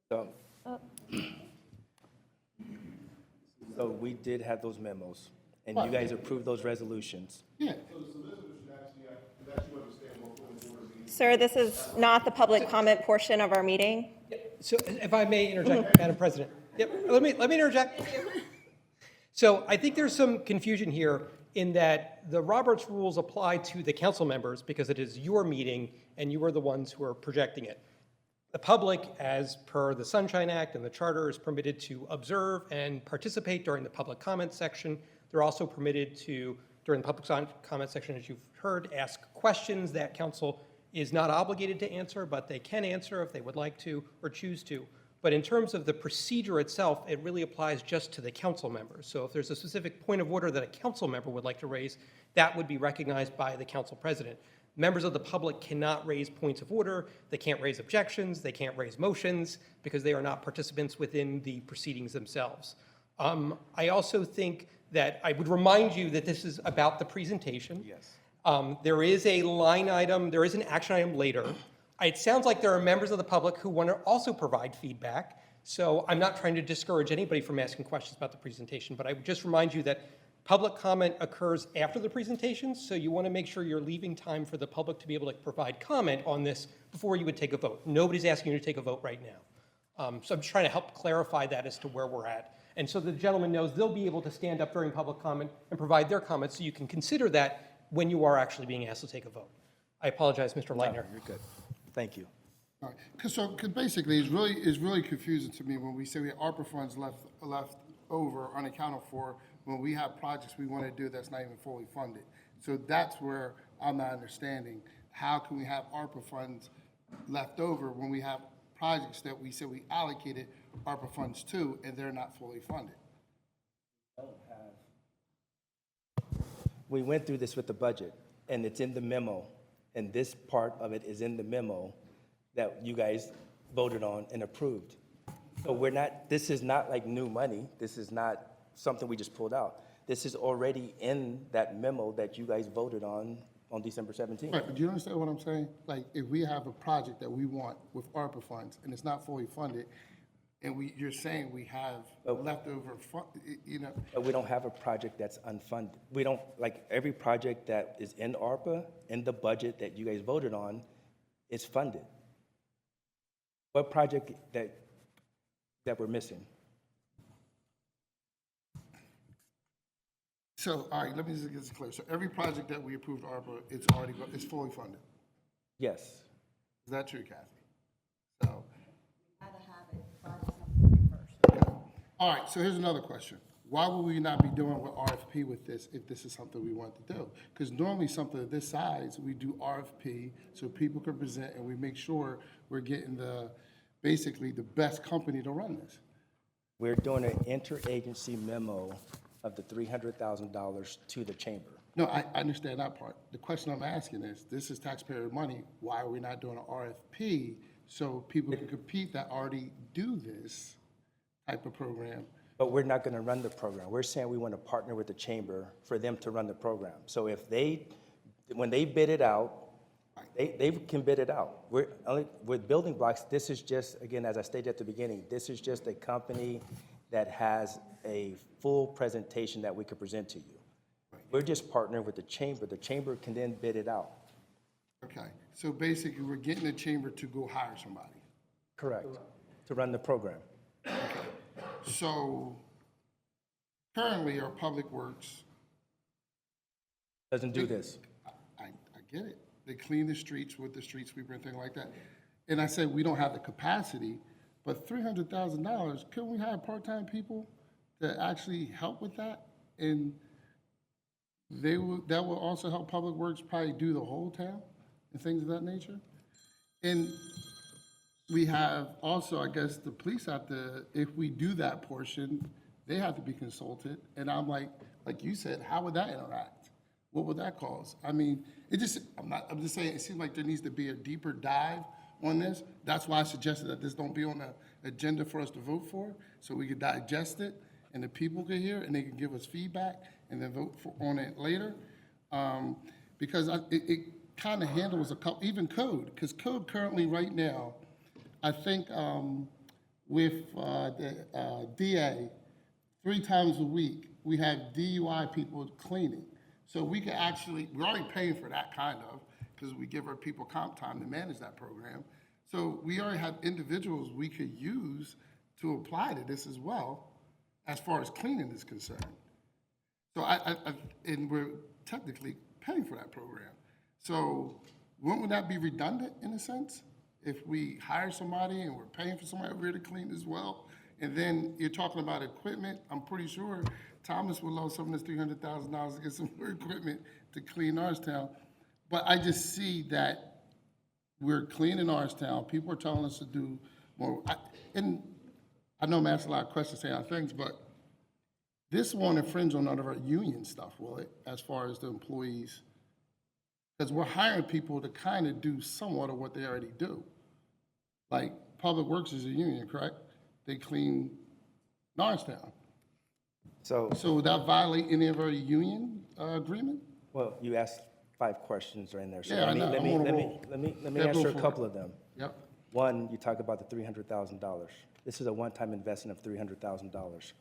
So we did have those memos, and you guys approved those resolutions. Yeah. sir, this is not the public comment portion of our meeting. So if I may interject, Madam President. Yep, let me interject. So I think there's some confusion here in that the Roberts rules apply to the council members because it is your meeting and you are the ones who are projecting it. The public, as per the Sunshine Act and the Charter, is permitted to observe and participate during the public comment section. They're also permitted to, during the public comment section, as you've heard, ask questions that council is not obligated to answer, but they can answer if they would like to or choose to. But in terms of the procedure itself, it really applies just to the council members. So if there's a specific point of order that a council member would like to raise, that would be recognized by the council president. Members of the public cannot raise points of order, they can't raise objections, they can't raise motions, because they are not participants within the proceedings themselves. I also think that I would remind you that this is about the presentation. Yes. There is a line item, there is an action item later. It sounds like there are members of the public who want to also provide feedback. So I'm not trying to discourage anybody from asking questions about the presentation, but I would just remind you that public comment occurs after the presentation, so you want to make sure you're leaving time for the public to be able to provide comment on this before you would take a vote. Nobody's asking you to take a vote right now. So I'm just trying to help clarify that as to where we're at. And so the gentleman knows they'll be able to stand up during public comment and provide their comments, so you can consider that when you are actually being asked to take a vote. I apologize, Mr. Leitner. You're good. Thank you. All right, because basically, it's really confusing to me when we say we have ARPA funds left over unaccounted for, when we have projects we want to do that's not even fully funded. So that's where I'm not understanding. How can we have ARPA funds left over when we have projects that we said we allocated ARPA funds to and they're not fully funded? We went through this with the budget, and it's in the memo, and this part of it is in the memo that you guys voted on and approved. So this is not like new money. This is not something we just pulled out. This is already in that memo that you guys voted on December 17th. Right, but do you understand what I'm saying? Like, if we have a project that we want with ARPA funds and it's not fully funded, and you're saying we have leftover But we don't have a project that's unfunded. We don't, like, every project that is in ARPA, in the budget that you guys voted on, is funded. What project that we're missing? So, all right, let me just get this clear. So every project that we approved ARPA, it's fully funded. Yes. Is that true, Kathy? So. All right, so here's another question. Why would we not be doing an RFP with this if this is something we want to do? Because normally something of this size, we do RFP so people can present and we make sure we're getting basically the best company to run this. We're doing an interagency memo of the $300,000 to the chamber. No, I understand that part. The question I'm asking is, this is taxpayer money. Why are we not doing an RFP so people can compete that already do this type of program But we're not going to run the program. We're saying we want to partner with the chamber for them to run the program. So if when they bid it out, they can bid it out. With building blocks, this is just, again, as I stated at the beginning, this is just a company that has a full presentation that we could present to you. We're just partnering with the chamber. The chamber can then bid it out. Okay, so basically, we're getting the chamber to go hire somebody. Correct. To run the program. So currently, our Public Works, Doesn't do this. I get it. They clean the streets with the street sweeper and things like that. And I said, we don't have the capacity, but $300,000, couldn't we hire part-time people to actually help with that? And that will also help Public Works probably do the whole town and things of that nature. And we have also, I guess, the police have to, if we do that portion, they have to be consulted. And I'm like you said, how would that interact? What would that cause? I mean, I'm just saying, it seems like there needs to be a deeper dive on this. That's why I suggested that this don't be on the agenda for us to vote for, so we could digest it and the people could hear and they can give us feedback and then vote on it later. Because it kind of handles even code, because code currently right now, I think with the DA, 3 times a week, we have DUI people cleaning. So we could actually, we're already paying for that kind of, because we give our people comp time to manage that program. So we already have individuals we could use to apply to this as well, as far as cleaning is concerned. So and we're technically paying for that program. So wouldn't that be redundant in a sense? If we hire somebody and we're paying for somebody over here to clean as well, and then you're talking about equipment, I'm pretty sure Thomas will load some of this $300,000 to get some more equipment to clean Norristown. But I just see that we're cleaning Norristown. People are telling us to do more. And I know I'm asking a lot of questions, saying things, but this won't infringe on none of our union stuff, will it, as far as the employees? Because we're hiring people to kind of do somewhat of what they already do. Like, Public Works is a union, correct? They clean Norristown. So would that violate any of our union agreement? Well, you asked 5 questions right in there. So Yeah, let me answer a couple of them. Yep. One, you talked about the $300,000. This is a one-time investment of $300,000.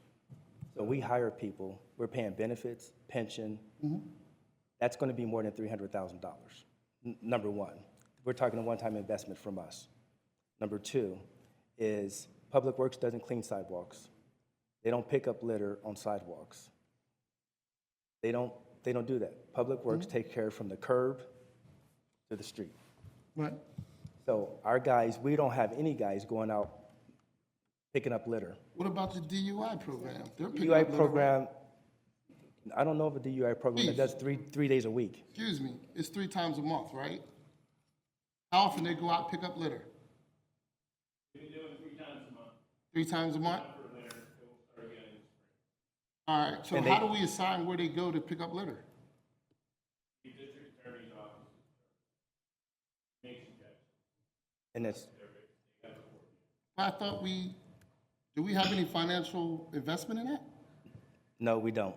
So we hire people, we're paying benefits, pension. That's going to be more than $300,000. Number one, we're talking a one-time investment from us. Number two is Public Works doesn't clean sidewalks. They don't pick up litter on sidewalks. They don't do that. Public Works take care from the curb to the street. Right. So our guys, we don't have any guys going out picking up litter. What about the DUI program? They're picking DUI up litter. program, I don't know of a DUI program that does three days a week. Excuse me, it's 3 times a month, right? How often they go out and pick up litter? We've been doing 3 times a month. 3 times a month? For litter, it will start again in spring. All right, so And how do we assign where they go to pick up litter? The district attorney's office makes suggestions. And it's, I thought do we have any financial investment in that? no, we don't.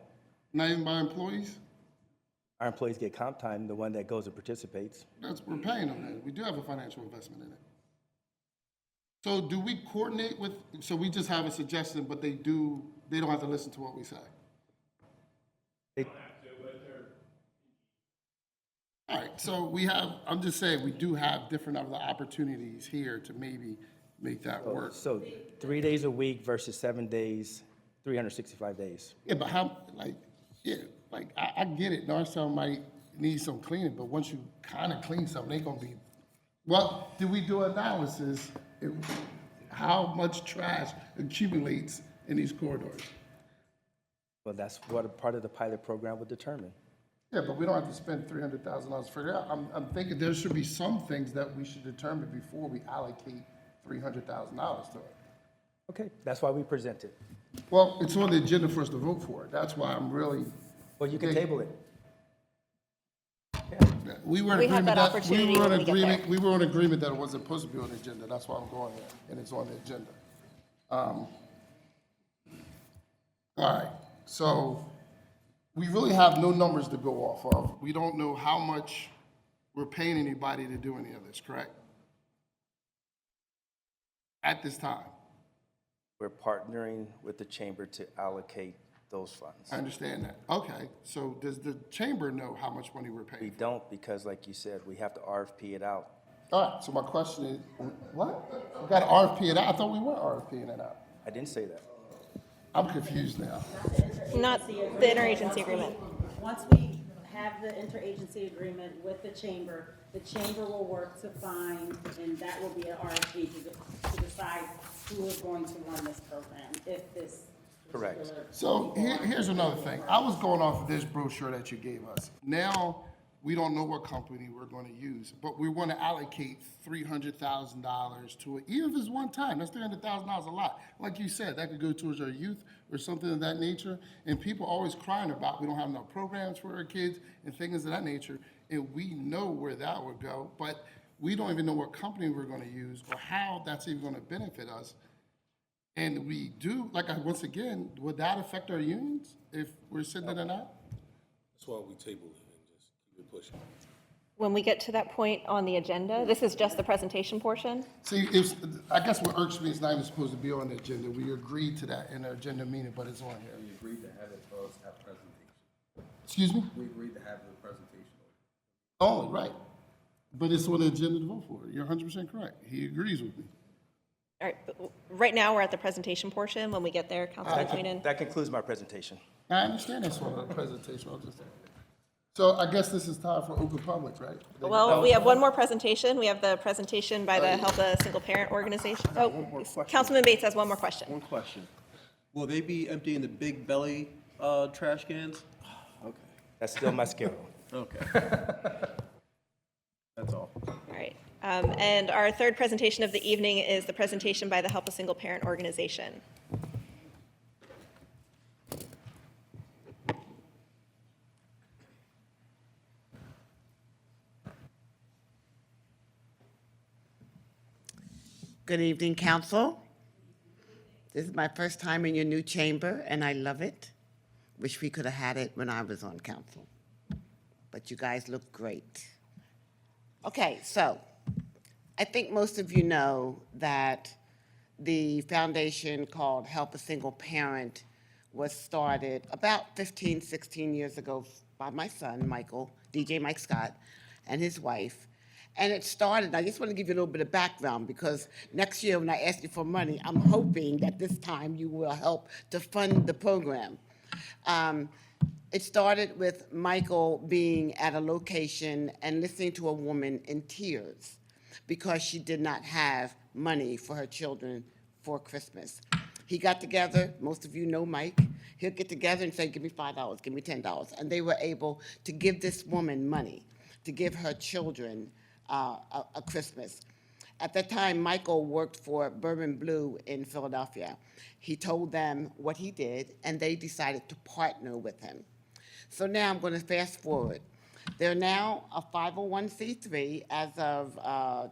Not even by employees? Our employees get comp time, the one that goes and participates. We're paying them that. We do have a financial investment in it. So do we coordinate with, so we just have a suggestion, but they don't have to listen to what we say? All right, so I'm just saying, we do have different other opportunities here to maybe make that work. So 3 days a week versus 7 days, 365 days. Yeah, but I get it, Norristown might need some cleaning, but once you kind of clean something, they gonna be, well, did we do analysis, how much trash accumulates in these corridors? Well, that's what a part of the pilot program would determine. Yeah, but we don't have to spend $300,000 to figure it out. I'm thinking there should be some things that we should determine before we allocate $300,000 to it. Okay, that's why we present it. Well, it's on the agenda for us to vote for it. That's why I'm really. Well, you can table it. We were in We have agreement that that, opportunity when we get there. we were in agreement that it wasn't supposed to be on the agenda. That's why I'm going there, and it's on the agenda. All right, so we really have no numbers to go off of. We don't know how much we're paying anybody to do any of this, correct? At this time. We're partnering with the chamber to allocate those funds. I understand that. Okay, so does the chamber know how much money we're We paying? don't because, like you said, we have to RFP it out. All right, so my question is, what? We got to RFP it out? I thought we were RFPing it out. I didn't say that. I'm confused now. Not the interagency agreement. Once we have the interagency agreement with the chamber will work to find, and that will be an RFP to decide who is going to run this program, if this. Correct. So here's another thing. I was going off of this brochure that you gave us. Now, we don't know what company we're going to use, but we want to allocate $300,000 to it, even if it's one time. That's $300,000 a lot. Like you said, that could go towards our youth or something of that nature. And people are always crying about we don't have enough programs for our kids and things of that nature. And we know where that would go, but we don't even know what company we're going to use or how that's even going to benefit us. And we do, once again, would that affect our unions if we're sitting in that? That's why we table it and just keep it pushing. When we get to that point on the agenda, this is just the presentation portion. See, I guess what irks me is not even supposed to be on the agenda. We agreed to that in our agenda meeting, but it's on here. We agreed to have it for us to have presentation. Excuse me? We agreed to have the presentation. Oh, right. But it's on the agenda to vote for. You're 100% correct. He agrees with me. All right, but right now, we're at the presentation portion. When we get there, Councilman Keenan. That concludes my presentation. I understand that's on the presentation. So I guess this is time for open public, right? Well, we have one more presentation. We have the presentation by the Help a Single Parent Organization. Oh, Councilman Bates has one more question. One question. Will they be emptying the big belly trash cans? Okay. That's still my schedule. Okay. That's all. All right. And our third presentation of the evening is the presentation by the Help a Single Parent Organization. Good evening, council. This is my first time in your new chamber, and I love it. Wish we could have had it when I was on council. But you guys look great. Okay, so I think most of you know that the foundation called Help a Single Parent was started about 15, 16 years ago by my son, Michael, DJ Mike Scott, and his wife. And it started, I just want to give you a little bit of background because next year when I ask you for money, I'm hoping that this time you will help to fund the program. It started with Michael being at a location and listening to a woman in tears because she did not have money for her children for Christmas. He got together, most of you know Mike, he'll get together and say, give me $5, give me $10. And they were able to give this woman money to give her children a Christmas. At that time, Michael worked for Bourbon Blue in Philadelphia. He told them what he did, and they decided to partner with him. So now I'm going to fast forward. They're now a 501c3 as of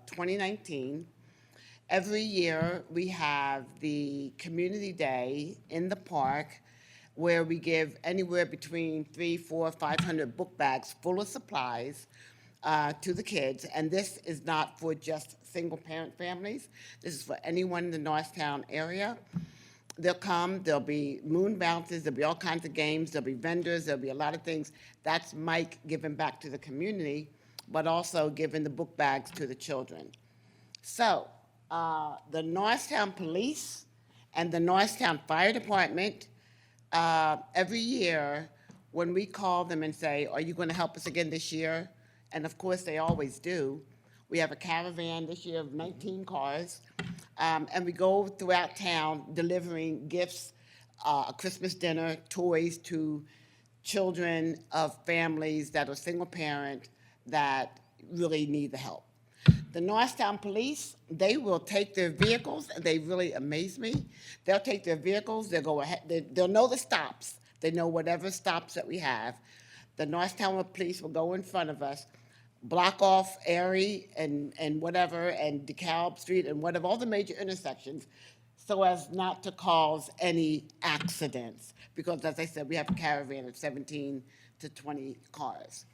2019. Every year, we have the Community Day in the park where we give anywhere between 300, 400, 500 book bags full of supplies to the kids, and this is not for just single-parent families. This is for anyone in the Norristown area. They'll come, there'll be moon bounces, there'll be all kinds of games, there'll be vendors, there'll be a lot of things. That's Mike giving back to the community, but also giving the book bags to the children. So, the Norristown Police and the Norristown Fire Department, every year, when we call them and say, are you going to help us again this year? And of course, they always do. We have a caravan this year of 19 cars, and we go throughout town delivering gifts, a Christmas dinner, toys to children of families that are single parent that really need the help. The Norristown Police, they will take their vehicles, and they really amaze me. They'll take their vehicles, they'll go ahead, they'll know the stops. They know whatever stops that we have. The Norristown Police will go in front of us, block off Erie and whatever, and DeKalb Street and whatever, all the major intersections, so as not to cause any accidents. Because as I said, we have a caravan of 17 to 20 cars.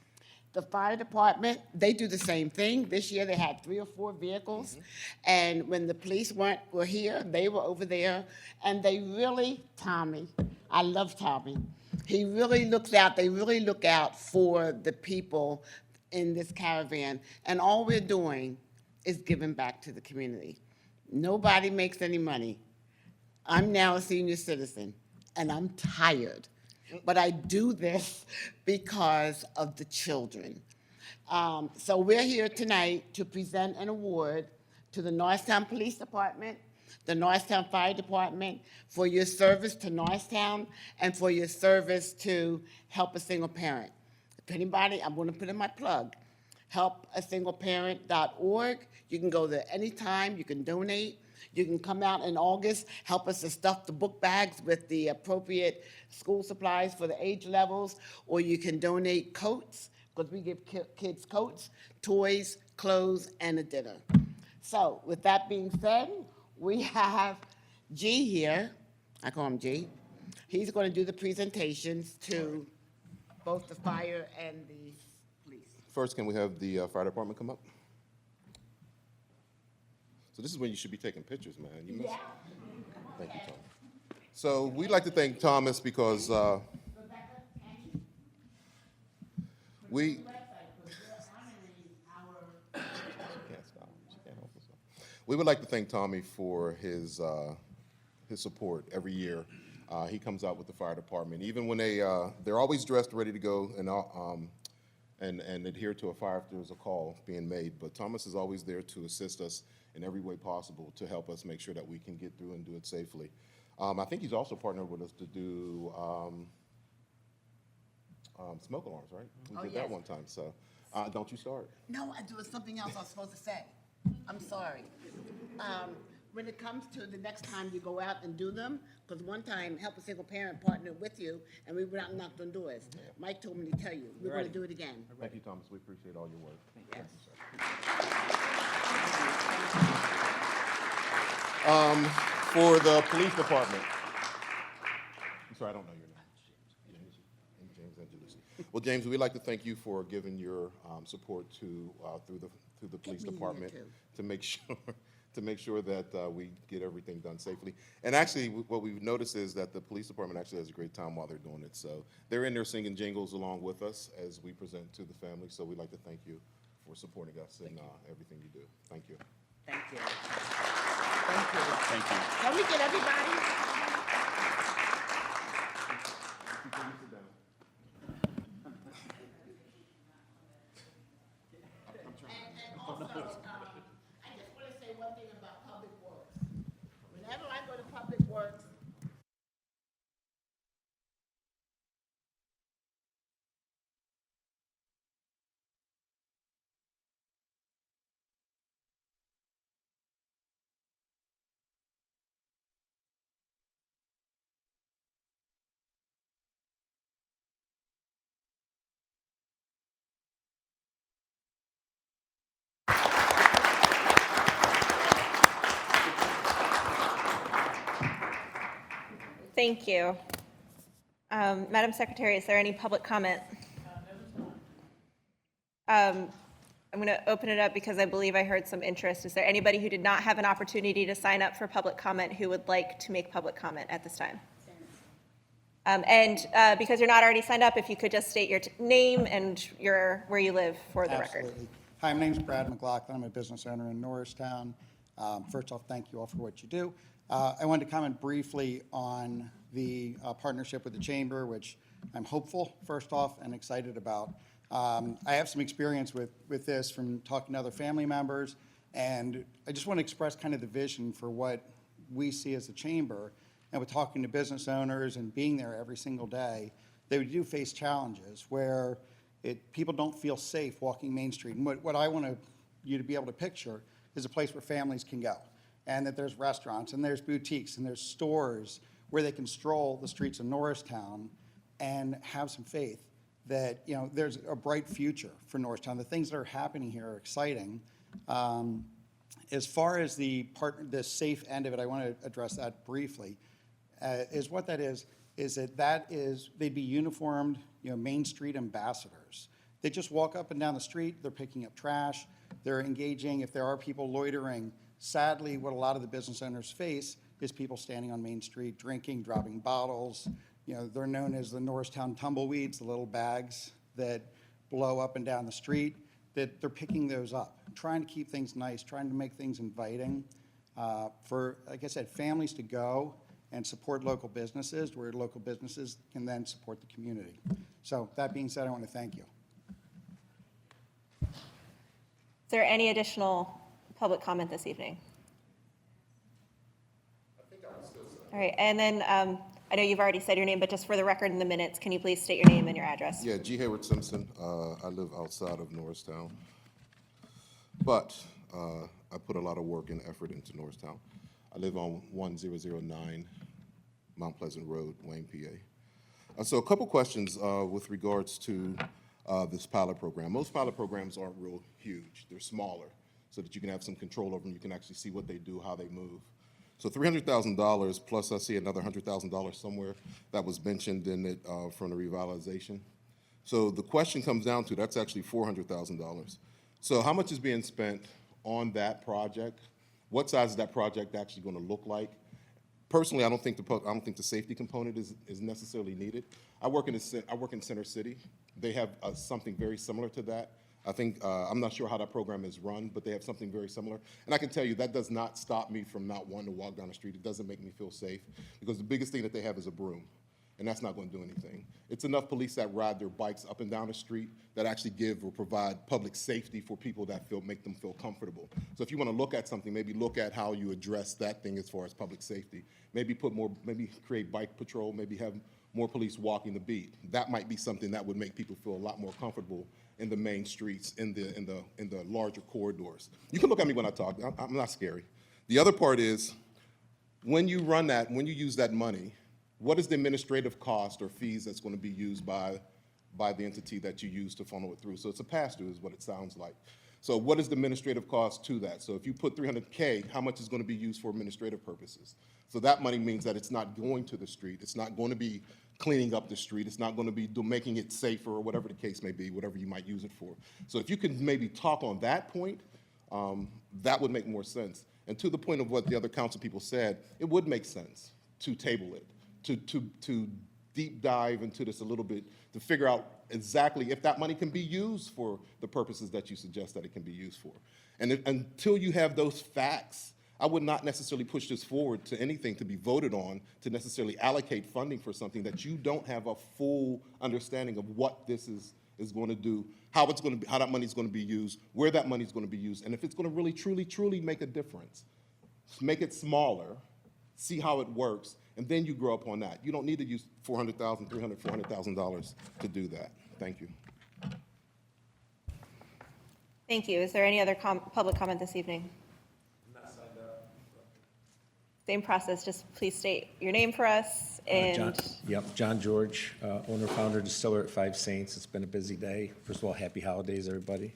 The fire department, they do the same thing. This year, they had 3 or 4 vehicles. And when the police were here, they were over there. And they really, Tommy, I love Tommy. He really looks out, they really look out for the people in this caravan. And all we're doing is giving back to the community. Nobody makes any money. I'm now a senior citizen, and I'm tired. But I do this because of the children. So we're here tonight to present an award to the Norristown Police Department, the Norristown Fire Department, for your service to Norristown and for your service to Help a Single Parent. If anybody, I'm going to put in my plug, helpasingleparent.org. You can go there anytime. You can donate. You can come out in August, help us to stuff the book bags with the appropriate school supplies for the age levels, or you can donate coats, because we give kids coats, toys, clothes, and a dinner. So with that being said, we have G here. I call him G. He's going to do the presentations to both the fire and the police. First, can we have the fire department come up? So this is when you should be taking pictures, man. You missed. Thank you, Tom. So we'd like to thank Thomas because we. We would like to thank Tommy for his support every year. He comes out with the fire department, even when they're always dressed, ready to go, and adhere to a fire if there's a call being made. But Thomas is always there to assist us in every way possible to help us make sure that we can get through and do it safely. I think he's also partnered with us to do smoke alarms, right? We did that one time, so don't you start. No, I do something else I was supposed to say. I'm sorry. When it comes to the next time you go out and do them, because one time Help a Single Parent partnered with you and we went out and knocked on doors. Mike told me to tell you, we're going to do it again. Thank you, Thomas. We appreciate all your work. Yes. For the police department. I'm sorry, I don't know your name. James Angelucci. Well, James, we'd like to thank you for giving your support to through the police department to make sure that we get everything done safely. And actually, what we've noticed is that the police department actually has a great time while they're doing it. So they're in there singing jingles along with us as we present to the family. So we'd like to thank you for supporting us in everything you do. Thank you. Thank you. Thank you. Thank you. Can we get everybody? And also, I just want to say one thing about Public Works. Whenever I go to Public Works, Thank you. Madam Secretary, is there any public comment? I'm going to open it up because I believe I heard some interest. Is there anybody who did not have an opportunity to sign up for public comment who would like to make public comment at this time? And because you're not already signed up, if you could just state your name and where you live for the record. Absolutely. Hi, my name's Brad McLaughlin. I'm a business owner in Norristown. First off, thank you all for what you do. I wanted to comment briefly on the partnership with the Chamber, which I'm hopeful, first off, and excited about. I have some experience with this from talking to other family members, and I just want to express kind of the vision for what we see as a Chamber. And with talking to business owners and being there every single day, they do face challenges where people don't feel safe walking Main Street. And what I want you to be able to picture is a place where families can go, and that there's restaurants and there's boutiques and there's stores where they can stroll the streets of Norristown and have some faith that, you know, there's a bright future for Norristown. The things that are happening here are exciting. As far as the safe end of it, I want to address that briefly. Is what that is they'd be uniformed, Main Street ambassadors. They just walk up and down the street, they're picking up trash, they're engaging, if there are people loitering. Sadly, what a lot of the business owners face is people standing on Main Street, drinking, dropping bottles. They're known as the Norristown tumbleweeds, the little bags that blow up and down the street, that they're picking those up, trying to keep things nice, trying to make things inviting for, like I said, families to go and support local businesses, where local businesses can then support the community. So that being said, I want to thank you. Is there any additional public comment this evening? All right, and then I know you've already said your name, but just for the record in the minutes, can you please state your name and your address? Yeah, G. Hayward Simpson. I live outside of Norristown, but I put a lot of work and effort into Norristown. I live on 1009 Mount Pleasant Road, Wayne, PA. So a couple questions with regards to this pilot program. Most pilot programs aren't real huge. They're smaller so that you can have some control over them. You can actually see what they do, how they move. So $300,000 plus I see another $100,000 somewhere that was mentioned in it from the revitalization. So the question comes down to, that's actually $400,000. So how much is being spent on that project? What size is that project actually going to look like? Personally, I don't think the safety component is necessarily needed. I work in Center City. They have something very similar to that. I think, I'm not sure how that program is run, but they have something very similar. And I can tell you that does not stop me from not wanting to walk down the street. It doesn't make me feel safe, because the biggest thing that they have is a broom, and that's not going to do anything. It's enough police that ride their bikes up and down the street that actually give or provide public safety for people that make them feel comfortable. So if you want to look at something, maybe look at how you address that thing as far as public safety. Maybe create bike patrol, maybe have more police walking the beat. That might be something that would make people feel a lot more comfortable in the main streets, in the larger corridors. You can look at me when I talk. I'm not scary. The other part is, when you run that, when you use that money, what is the administrative cost or fees that's going to be used by the entity that you use to funnel it through? So it's a pass-through is what it sounds like. So what is the administrative cost to that? So if you put $300K, how much is going to be used for administrative purposes? So that money means that it's not going to the street. It's not going to be cleaning up the street. It's not going to be making it safer, or whatever the case may be, whatever you might use it for. So if you could maybe talk on that point, that would make more sense. And to the point of what the other council people said, it would make sense to table it, to deep dive into this a little bit, to figure out exactly if that money can be used for the purposes that you suggest that it can be used for. And until you have those facts, I would not necessarily push this forward to anything to be voted on, to necessarily allocate funding for something that you don't have a full understanding of what this is going to do, how that money is going to be used, where that money is going to be used, and if it's going to really, truly make a difference. Make it smaller, see how it works, and then you grow up on that. You don't need to use $400,000, $300,000, $400,000 to do that. Thank you. Thank you. Is there any other public comment this evening? Same process, just please state your name for us and. John George, owner, founder, distiller at Five Saints. It's been a busy day. First of all, happy holidays, everybody.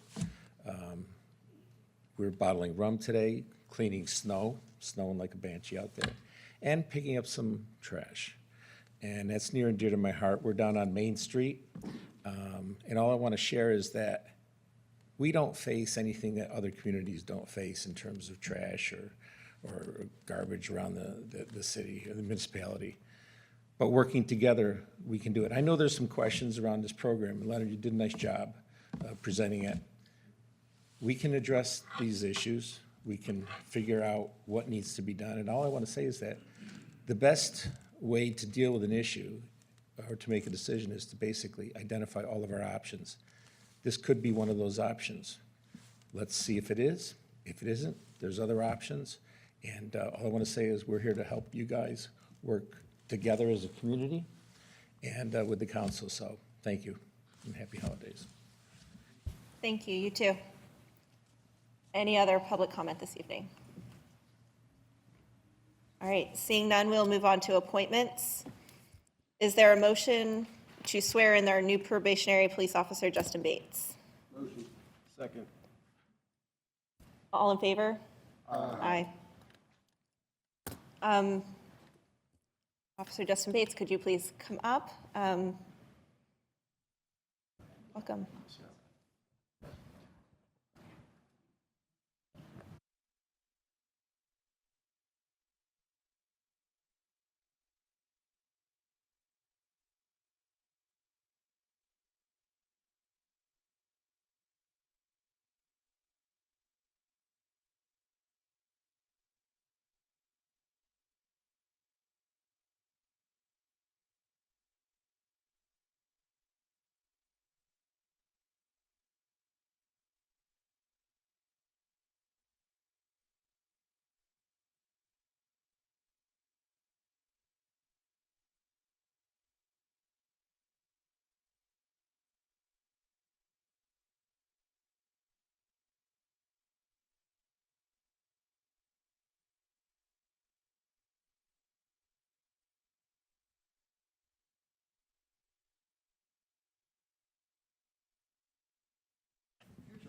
We're bottling rum today, cleaning snowing like a banshee out there, and picking up some trash. And that's near and dear to my heart. We're down on Main Street, and all I want to share is that we don't face anything that other communities don't face in terms of trash or garbage around the city or the municipality. But working together, we can do it. I know there's some questions around this program. Leonard, you did a nice job presenting it. We can address these issues. We can figure out what needs to be done. And all I want to say is that the best way to deal with an issue or to make a decision is to basically identify all of our options. This could be one of those options. Let's see if it is. If it isn't, there's other options. And all I want to say is we're here to help you guys work together as a community and with the council. So thank you and happy holidays. Thank you. You too. Any other public comment this evening? All right, seeing none, we'll move on to appointments. Is there a motion to swear in our new probationary police officer, Justin Bates? Motion. Second. All in favor? Aye. Officer Justin Bates, could you please come up? Welcome.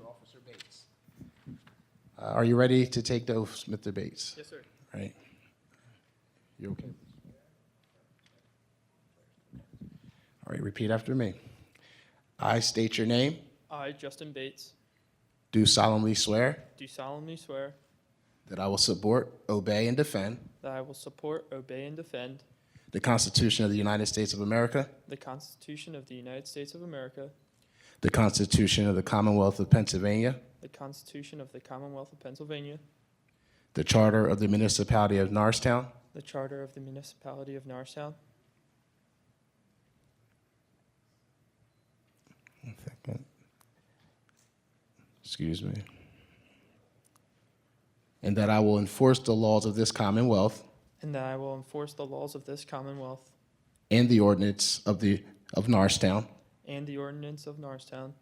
Officer Bates. Are you ready to take the oath, Mr. Bates? Yes, sir. All right. You okay? All right, repeat after me. I state your name, I, Justin Bates, do solemnly swear do solemnly swear that I will support, obey, and defend that I will support, obey, and defend the Constitution of the United States of America, the Constitution of the United States of America, the Constitution of the Commonwealth of Pennsylvania, the Constitution of the Commonwealth of Pennsylvania, the Charter of the Municipality of Norristown, the Charter of the Municipality of Norristown, one second. Excuse me. And that I will enforce the laws of this Commonwealth and that I will enforce the laws of this Commonwealth and the ordinance of Norristown, and the ordinance of Norristown,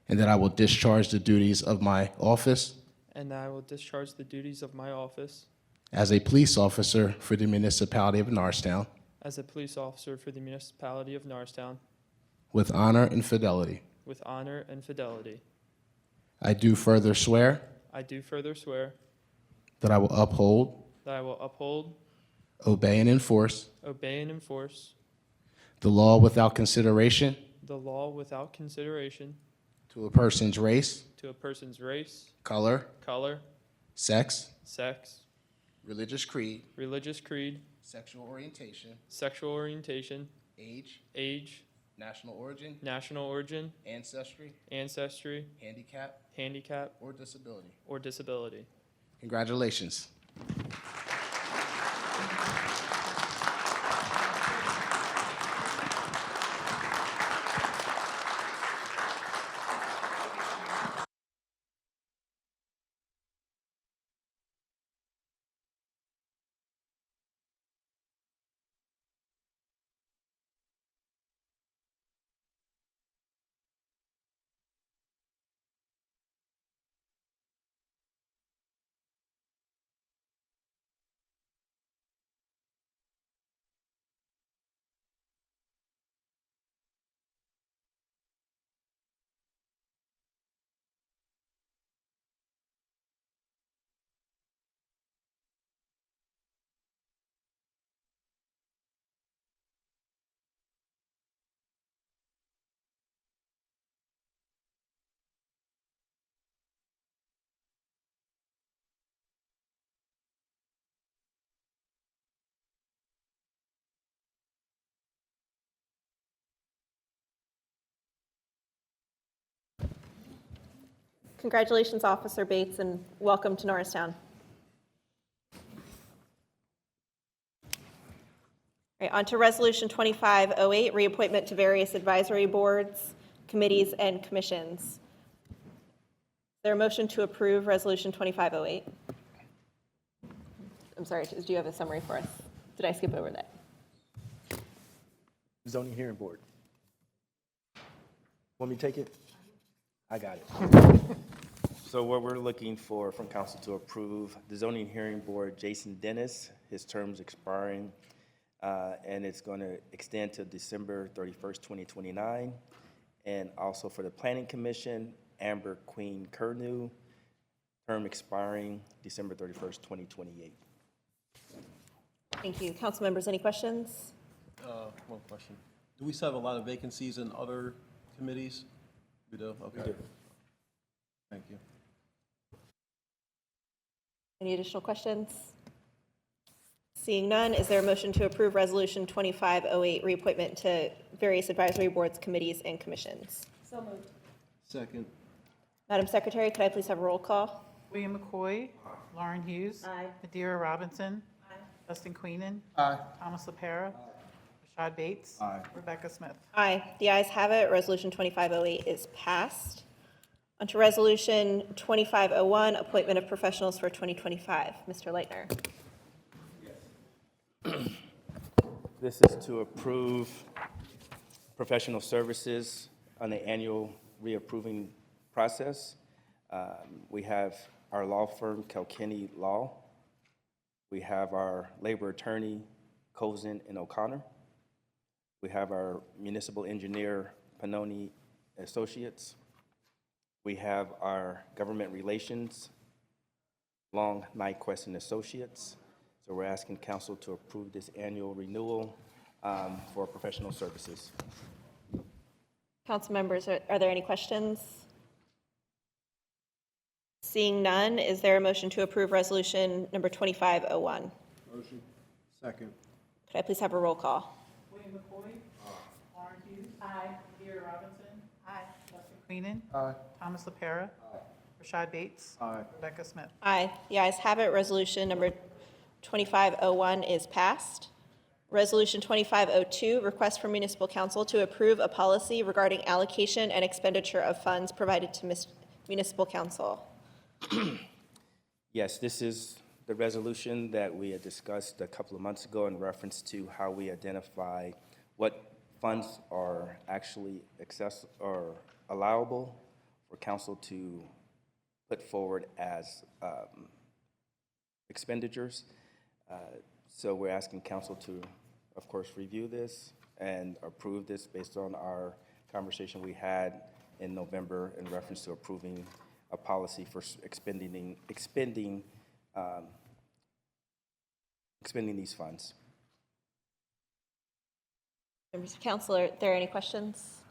and that I will discharge the duties of my office and that I will discharge the duties of my office as a police officer for the municipality of Norristown as a police officer for the municipality of Norristown with honor and fidelity. with honor and fidelity. I do further swear I do further swear that I will uphold, that I will uphold, obey, and enforce obey, and enforce the law without consideration the law without consideration to a person's race, to a person's race, color, color, sex, sex, religious creed, religious creed, sexual orientation, sexual orientation, age, age, national origin, ancestry, handicap, or disability. Congratulations. Congratulations, Officer Bates, and welcome to Norristown. All right, on to Resolution 2508, reappointment to various advisory boards, committees, and commissions. Is there a motion to approve Resolution 2508? I'm sorry, do you have a summary for us? Did I skip over that? Zoning Hearing Board. Want me to take it? I got it. So what we're looking for from council to approve, the Zoning Hearing Board, Jason Dennis, his term's expiring, and it's going to extend to December 31st, 2029. And also for the Planning Commission, Amber Queen Kernew, term expiring December 31st, 2028. Thank you. Council members, any questions? One question. Do we still have a lot of vacancies in other committees? We do? Okay. We do. Thank you. Any additional questions? Seeing none, is there a motion to approve Resolution 2508, reappointment to various advisory boards, committees, and commissions? So moved. Second. Madam Secretary, could I please have a roll call? William McCoy. Lauren Hughes. Aye. Madeira Robinson. Justin Queenan. Aye. Thomas LaPera. Rashad Bates. Aye. Rebecca Smith. Aye. The ayes have it. Resolution 2508 is passed. On to Resolution 2501, appointment of professionals for 2025. Mr. Leitner. This is to approve professional services on the annual reapproving process. We have our law firm, Kilkenny Law. We have our labor attorney, Cozen and O'Connor. We have our municipal engineer, Pannoni Associates. We have our government relations, Long Nyquist and Associates. So we're asking council to approve this annual renewal for professional services. Council members, are there any questions? Seeing none, is there a motion to approve Resolution number 2501? Motion. Second. Could I please have a roll call? William McCoy. Lauren Hughes. Aye. Madeira Robinson. Aye. Justin Queenan. Aye. Thomas LaPera. Rashad Bates. Aye. Rebecca Smith. Aye. The ayes have it. Resolution number 2501 is passed. Resolution 2502, request from Municipal Council to approve a policy regarding allocation and expenditure of funds provided to Municipal Council. Yes, this is the resolution that we had discussed a couple of months ago in reference to how we identify what funds are actually or allowable for council to put forward as expenditures. So we're asking council to, of course, review this and approve this based on our conversation we had in November in reference to approving a policy for expending these funds. Members of council, are there any questions?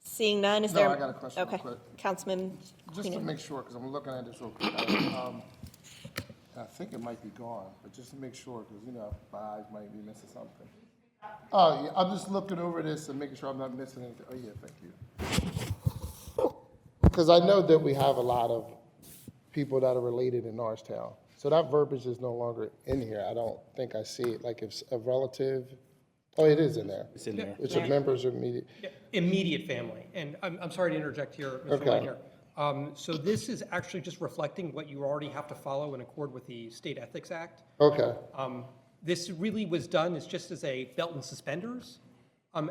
Seeing none, is there? No, I got a question real Okay. quick. Councilman Just to Queenan. make sure, because I'm looking at this real quick. I think it might be gone, but just to make sure, because, you know, my eyes might be missing something. Oh, yeah, I'm just looking over this and making sure I'm not missing anything. Oh, yeah, thank you. Because I know that we have a lot of people that are related in Norristown. So that verbiage is no longer in here. I don't think I see it. Like if a relative, oh, it is in there. It's in there. It's a members of immediate. Yeah, immediate family. And I'm sorry to interject here, Mr. Okay. Leitner. So this is actually just reflecting what you already have to follow in accord with the State Ethics Act. Okay. This really was done as just as a belt and suspenders,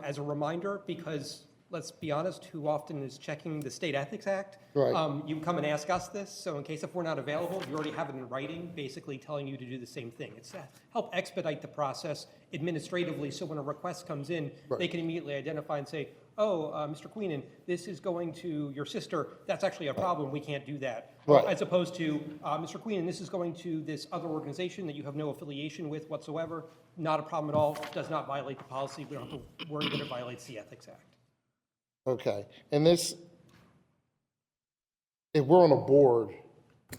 as a reminder, because let's be honest, who often is checking the State Ethics Act? Right. You come and ask us this, so in case if we're not available, you already have it in writing, basically telling you to do the same thing. It's to help expedite the process administratively, so when a request comes in, they can immediately identify and say, oh, Mr. Queenan, this is going to your sister, that's actually a problem, we can't do that. Right. As opposed to, Mr. Queenan, this is going to this other organization that you have no affiliation with whatsoever, not a problem at all, does not violate the policy, we don't have to worry that it violates the Ethics Act. Okay. And this, if we're on a board,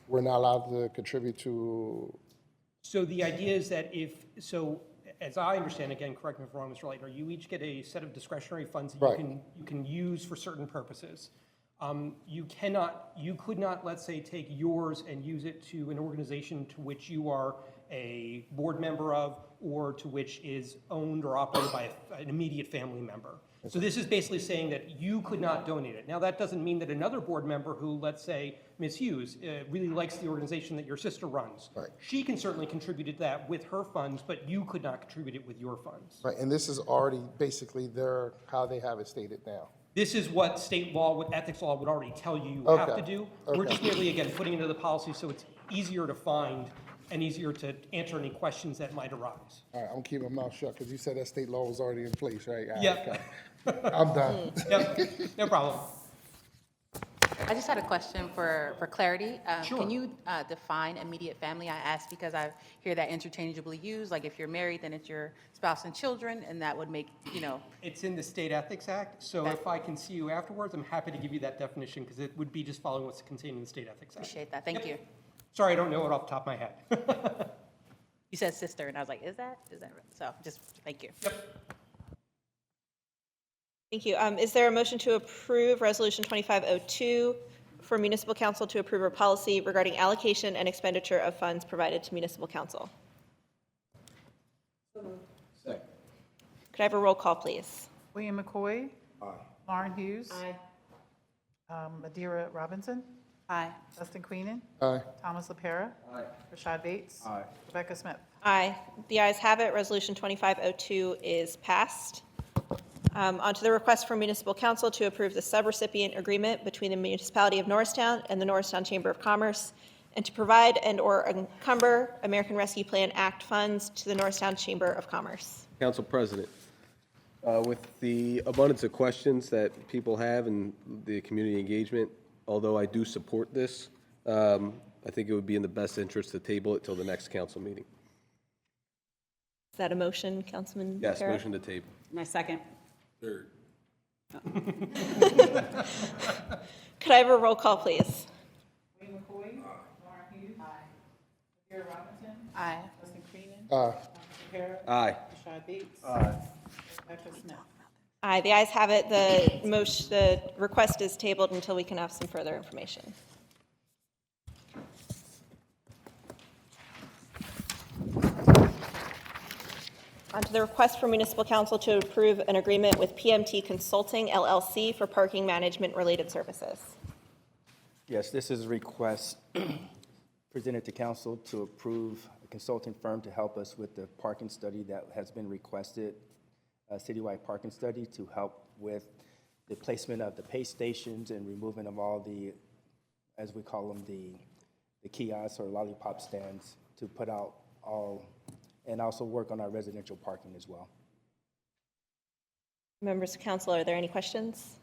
we're not allowed to contribute to. So the idea is that as I understand, again, correct me if I'm wrong, Mr. Leitner, you each get a set of discretionary funds that you can use for certain purposes. You could not, let's say, take yours and use it to an organization to which you are a board member of, or to which is owned or operated by an immediate family member. So this is basically saying that you could not donate it. Now, that doesn't mean that another board member who, let's say, Ms. Hughes, really likes the organization that your sister runs. Right. She can certainly contribute to that with her funds, but you could not contribute it with your funds. Right. And this is already basically how they have it stated now. This is what state law, what ethics law would already tell you have to do. We're just merely, again, putting it into the policy so it's easier to find and easier to answer any questions that might arise. All right. I'm keeping my mouth shut because you said that state law was already in place, right? All right, Yep. okay. I'm done. Yep, no problem. I just had a question for clarity. Sure. Can you define immediate family? I ask because I hear that interchangeably used, like if you're married, then it's your spouse and children, and that would make, It's in the State Ethics Act, so if I can see you afterwards, I'm happy to give you that definition, because it would be just following what's contained in the State Ethics Act. Appreciate that. Thank you. Sorry, I don't know it off the top of my head. You said sister, and I was like, is that right? So just, thank you. Thank you. Is there a motion to approve Resolution 2502 for Municipal Council to approve a policy regarding allocation and expenditure of funds provided to Municipal Council? Second. Could I have a roll call, please? William McCoy. Aye. Lauren Hughes. Adira Robinson. Aye. Dustin Queenan. Aye. Thomas LaPera. Aye. Rashad Bates. Aye. Rebecca Smith. Aye. The ayes have it. Resolution 2502 is passed. On to the request from Municipal Council to approve the subrecipient agreement between the Municipality of Norristown and the Norristown Chamber of Commerce, and to provide and/or encumber American Rescue Plan Act funds to the Norristown Chamber of Commerce. Council President, with the abundance of questions that people have and the community engagement, although I do support this, I think it would be in the best interest to table it till the next council meeting. Is that a motion, Councilman Yes, Parrott? motion to table. My second. Third. Could I have a roll call, please? William McCoy. Lauren Hughes. Adira Robinson. Aye. Dustin Queenan. Aye. Thomas LaPera. Aye. Rashad Bates. Aye. Rebecca Smith. Aye. The ayes have it. The request is tabled until we can have some further information. On to the request for Municipal Council to approve an agreement with PMT Consulting, LLC, for parking management-related services. Yes, this is a request presented to council to approve a consulting firm to help us with the parking study that has been requested, a citywide parking study to help with the placement of the pay stations and removing of all the, as we call them, the kiosks or lollipop stands to put out all, and also work on our residential parking as well. Members of council, are there any questions?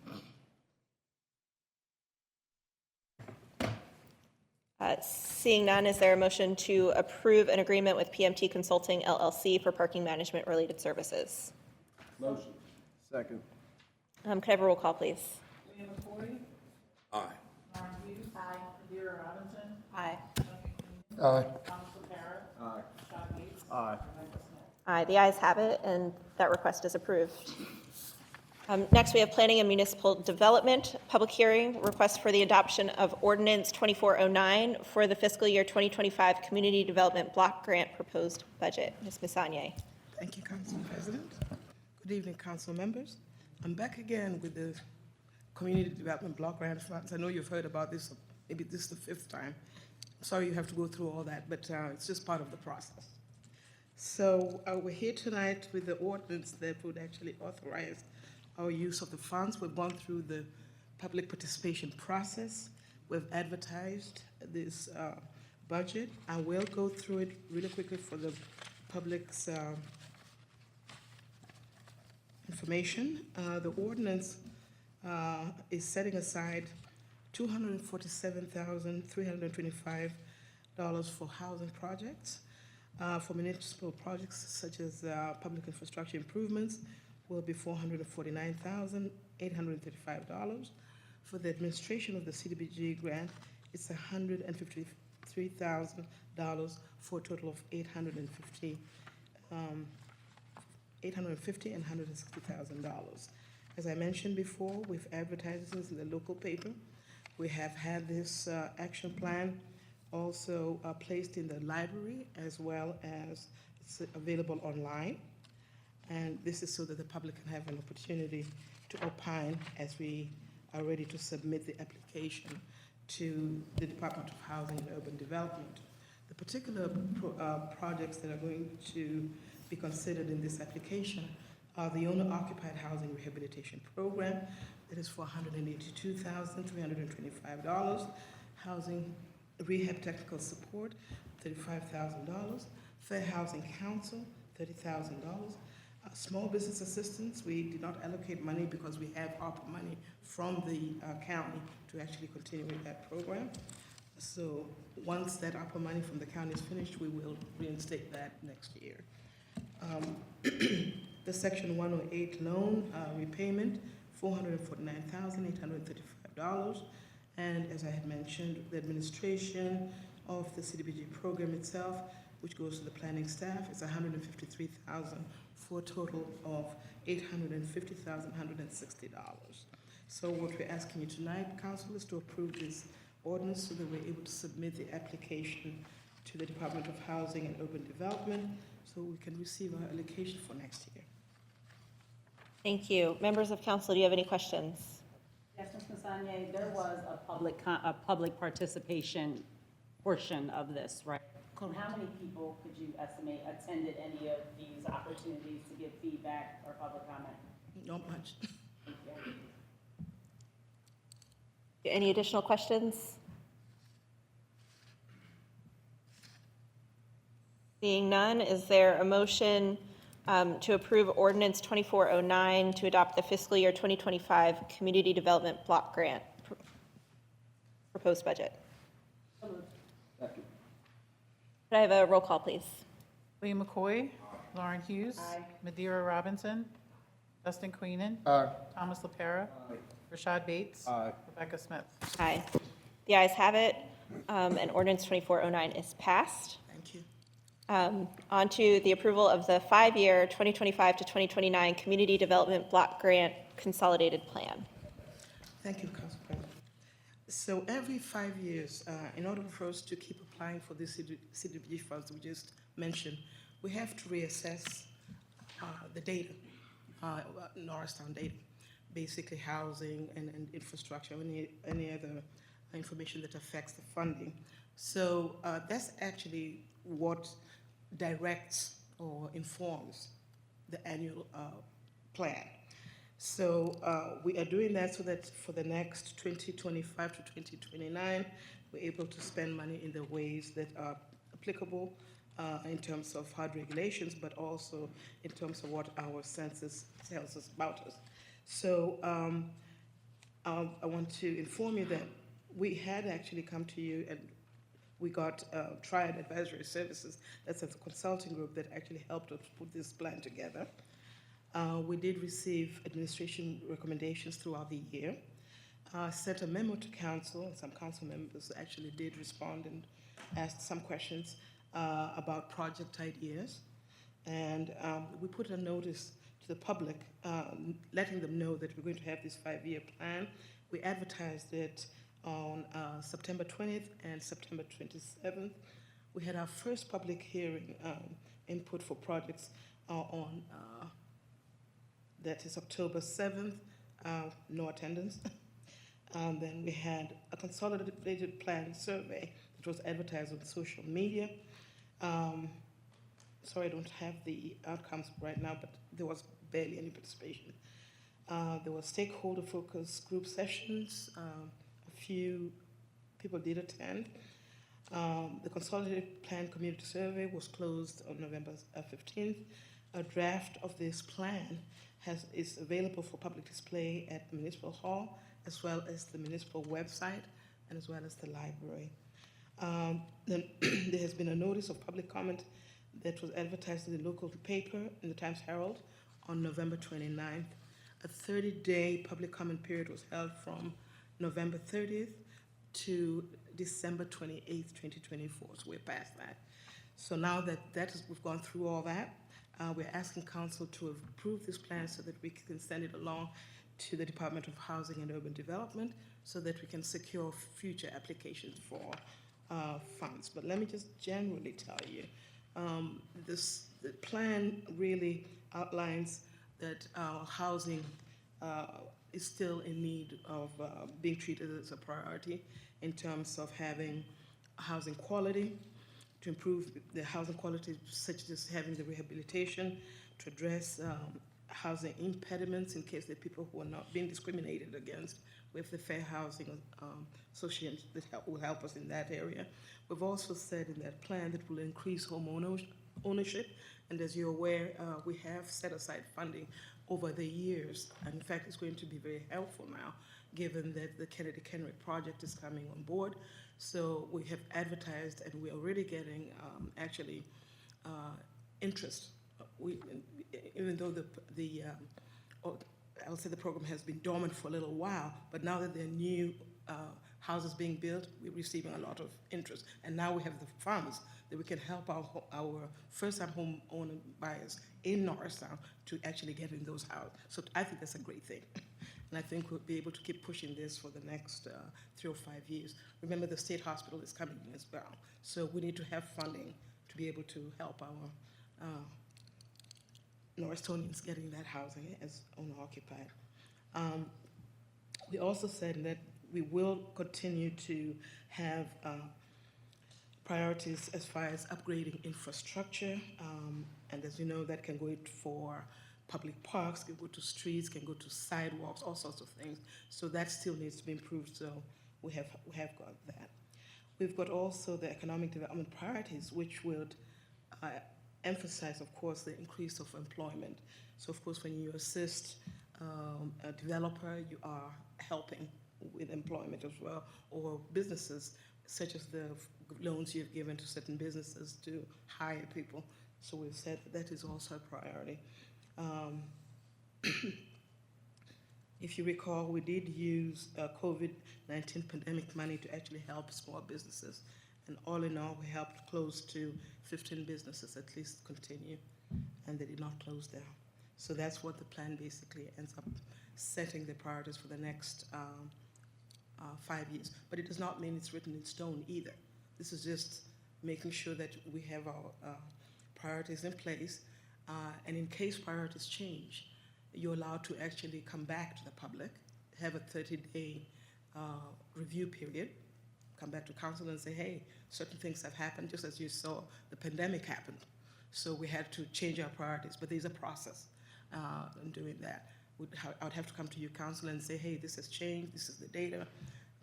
Seeing none, is there a motion to approve an agreement with PMT Consulting, LLC, for parking management-related services? Motion. Second. Could I have a roll call, please? William McCoy. Aye. Lauren Hughes. Adira Robinson. Aye. Aye. Thomas LaPera. Aye. Rashad Bates. Aye. Rebecca Smith. Aye, the ayes have it, and that request is approved. Next, we have Planning and Municipal Development, public hearing, request for the adoption of Ordinance 2409 for the fiscal year 2025 Community Development Block Grant Proposed Budget. Ms. Missanier. Thank you, Council President. Good evening, council members. I'm back again with the Community Development Block Grant Funds. I know you've heard about this, maybe this is the fifth time. Sorry you have to go through all that, but it's just part of the process. So we're here tonight with the ordinance that would actually authorize our use of the funds. We've gone through the public participation process. We've advertised this budget. I will go through it really quickly for the public's information. The ordinance is setting aside $247,325 for housing projects. For municipal projects such as public infrastructure improvements will be $449,835. For the administration of the CDBG grant, it's $153,000 for a total of $850 and $160,000. As I mentioned before, we've advertised this in the local paper. We have had this action plan also placed in the library, as well as it's available online. And this is so that the public can have an opportunity to opine as we are ready to submit the application to the Department of Housing and Urban Development. The particular projects that are going to be considered in this application are the owner-occupied housing rehabilitation program, that is for $182,325, housing rehab technical support, $35,000, Fair Housing Council, $30,000, Small business assistance, we did not allocate money because we have ARPA money from the county to actually continue with that program. So once that ARPA money from the county is finished, we will reinstate that next year. The Section 108 loan repayment, $449,835. And as I had mentioned, the administration of the CDBG program itself, which goes to the planning staff, is $153,000 for a total of $850,160. So what we're asking you tonight, Council, is to approve this ordinance so that we're able to submit the application to the Department of Housing and Urban Development so we can receive our allocation for next year. Thank you. Members of council, do you have any questions? Yes, Ms. Masanye, there was a public participation portion of this, right? Correct. How many people could you estimate attended any of these opportunities to give feedback or public comment? Not much. Thank you. Any additional questions? Seeing none, is there a motion to approve Ordinance 2409 to adopt the fiscal year 2025 Community Development Block Grant proposed budget? Could I have a roll call, please? William McCoy. Lauren Hughes. Madeira Robinson. Dustin Queenan. Thomas LaPera. Rashad Bates. Rebecca Smith. Aye. The ayes have it, and Ordinance 2409 is passed. Thank you. On to the approval of the 5-year 2025 to 2029 Community Development Block Grant Consolidated Plan. Thank you, Council President. So every 5 years, in order for us to keep applying for the CDBG funds we just mentioned, we have to reassess the data, Norristown data, basically housing and infrastructure, any other information that affects the funding. So that's actually what directs or informs the annual plan. So we are doing that so that for the next 2025 to 2029, we're able to spend money in the ways that are applicable in terms of hard regulations, but also in terms of what our census tells us about us. So I want to inform you that we had actually come to you and we got Triad Advisory Services, that's a consulting group that actually helped us put this plan together. We did receive administration recommendations throughout the year. Sent a memo to council, and some council members actually did respond and asked some questions about project ideas. And we put a notice to the public, letting them know that we're going to have this 5-year plan. We advertised it on September 20th and September 27th. We had our first public hearing input for projects on that is October 7th, no attendance. Then we had a consolidated plan survey that was advertised on social media. Sorry, I don't have the outcomes right now, but there was barely any participation. There were stakeholder focus group sessions. A few people did attend. The Consolidated Plan Community Survey was closed on November 15th. A draft of this plan is available for public display at the Municipal Hall, as well as the municipal website, and as well as the library. Then there has been a notice of public comment that was advertised in the local paper, in the Times Herald, on November 29th. A 30-day public comment period was held from November 30th to December 28th, 2024. So we're past that. So now that we've gone through all that, we're asking council to approve this plan so that we can send it along to the Department of Housing and Urban Development so that we can secure future applications for funds. But let me just generally tell you, the plan really outlines that our housing is still in need of being treated as a priority in terms of having housing quality, to improve the housing quality, such as having the rehabilitation, to address housing impediments in case there are people who are not being discriminated against. We have the Fair Housing Association that will help us in that area. We've also said in that plan that we'll increase home ownership. And as you're aware, we have set aside funding over the years. And in fact, it's going to be very helpful now, given that the Kennedy Kenrick project is coming on board. So we have advertised, and we're already getting interest. Even though I'll say the program has been dormant for a little while, but now that there are new houses being built, we're receiving a lot of interest. And now we have the funds that we can help our first-time home owner buyers in Norristown to actually get in those houses. So I think that's a great thing. And I think we'll be able to keep pushing this for the next 3 or 5 years. Remember, the state hospital is coming in as well. So we need to have funding to be able to help our Norristonians getting that housing as owner-occupied. We also said that we will continue to have priorities as far as upgrading infrastructure. And as you know, that can go for public parks, can go to streets, can go to sidewalks, all sorts of things. So that still needs to be improved, so we have got that. We've got also the economic development priorities, which would emphasize, of course, the increase of employment. So, of course, when you assist a developer, you are helping with employment as well, or businesses, such as the loans you've given to certain businesses to hire people. So we've said that is also a priority. If you recall, we did use COVID-19 pandemic money to actually help small businesses. And all in all, we helped close to 15 businesses at least continue, and they did not close down. So that's what the plan basically ends up setting the priorities for the next 5 years. But it does not mean it's written in stone either. This is just making sure that we have our priorities in place, and in case priorities change, you're allowed to actually come back to the public, have a 30-day review period, come back to council and say, hey, certain things have happened, just as you saw the pandemic happened. So we had to change our priorities, but there's a process in doing that. I would have to come to you, council, and say, hey, this has changed, this is the data.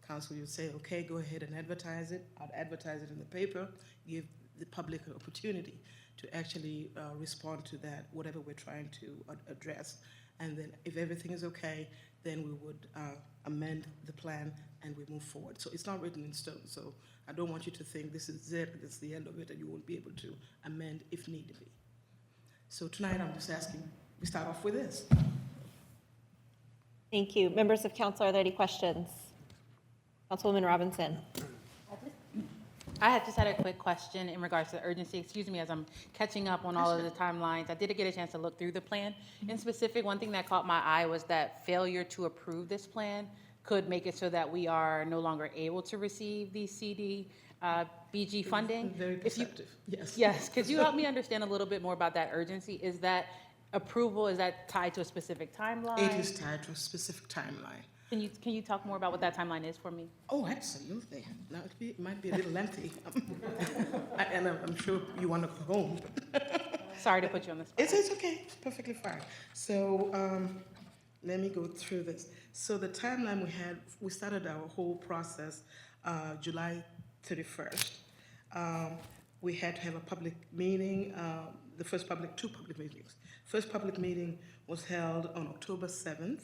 Council would say, okay, go ahead and advertise it. I'd advertise it in the paper, give the public an opportunity to actually respond to that, whatever we're trying to address. And then if everything is okay, then we would amend the plan and we move forward. So it's not written in stone. So I don't want you to think this is it, this is the end of it, and you won't be able to amend if need be. So tonight I'm just asking, we start off with this. Thank you. Members of council, are there any questions? Councilwoman Robinson. I just had a quick question in regards to the urgency. Excuse me, as I'm catching up on all of the timelines. I did get a chance to look through the plan. In specific, one thing that caught my eye was that failure to approve this plan could make it so that we are no longer able to receive the CDBG funding. Very deceptive, yes. Yes, could you help me understand a little bit more about that urgency? Is that approval, is that tied to a specific timeline? It is tied to a specific timeline. Can you talk more about what that timeline is for me? Oh, absolutely. Now, it might be a little lengthy. And I'm sure you want to go home. Sorry to put you on the spot. It's okay. It's perfectly fine. So let me go through this. So the timeline we started our whole process July 31st. We had to have a public meeting, two public meetings. First public meeting was held on October 7th.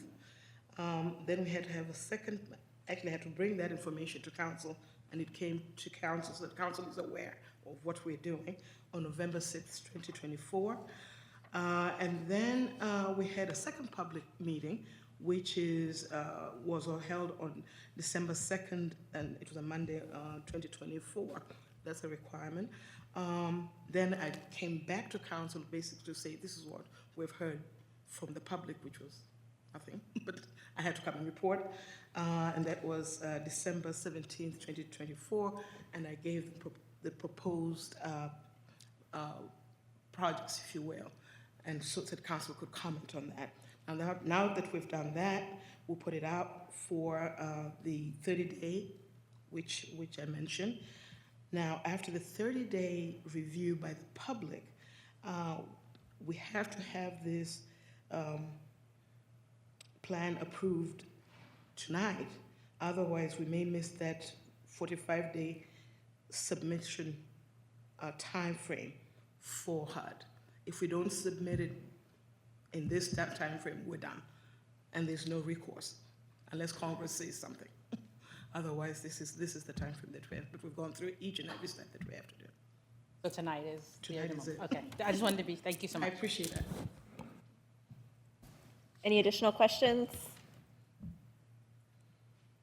Then we had to have a second, actually had to bring that information to council, and it came to council, so that council is aware of what we're doing on November 6th, 2024. And then we had a second public meeting, which was held on December 2nd, and it was a Monday, 2024. That's a requirement. Then I came back to council basically to say, this is what we've heard from the public, which was nothing, but I had to come and report, and that was December 17th, 2024, and I gave the proposed projects, if you will, and so that council could comment on that. Now that we've done that, we'll put it out for the 30-day, which I mentioned. Now, after the 30-day review by the public, we have to have this plan approved tonight. Otherwise, we may miss that 45-day submission time frame for HUD. If we don't submit it in this time frame, we're done. And there's no recourse unless Congress says something. Otherwise, this is the time frame that we have, but we've gone through each and every step that we have to do. So tonight is the Tonight end is of it. Okay, I just wanted to be, thank you so I much. appreciate that. Any additional questions?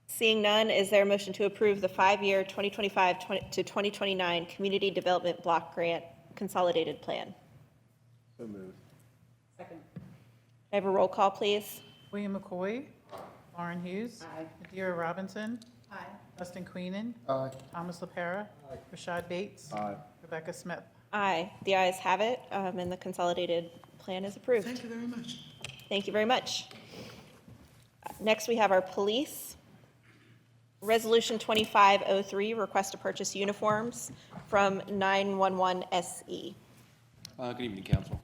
Seeing none, is there a motion to approve the 5-year 2025 to 2029 Community Development Block Grant Consolidated Plan? So moved. Can I have a roll call, please? William McCoy. Lauren Hughes. Madeira Robinson. Dustin Queenan. Thomas LaPera. Rashad Bates. Rebecca Smith. Aye. The ayes have it, and the consolidated plan is approved. Thank you very much. Thank you very much. Next, we have our police. Resolution 2503, request to purchase uniforms from 911 SE. Good evening, Council.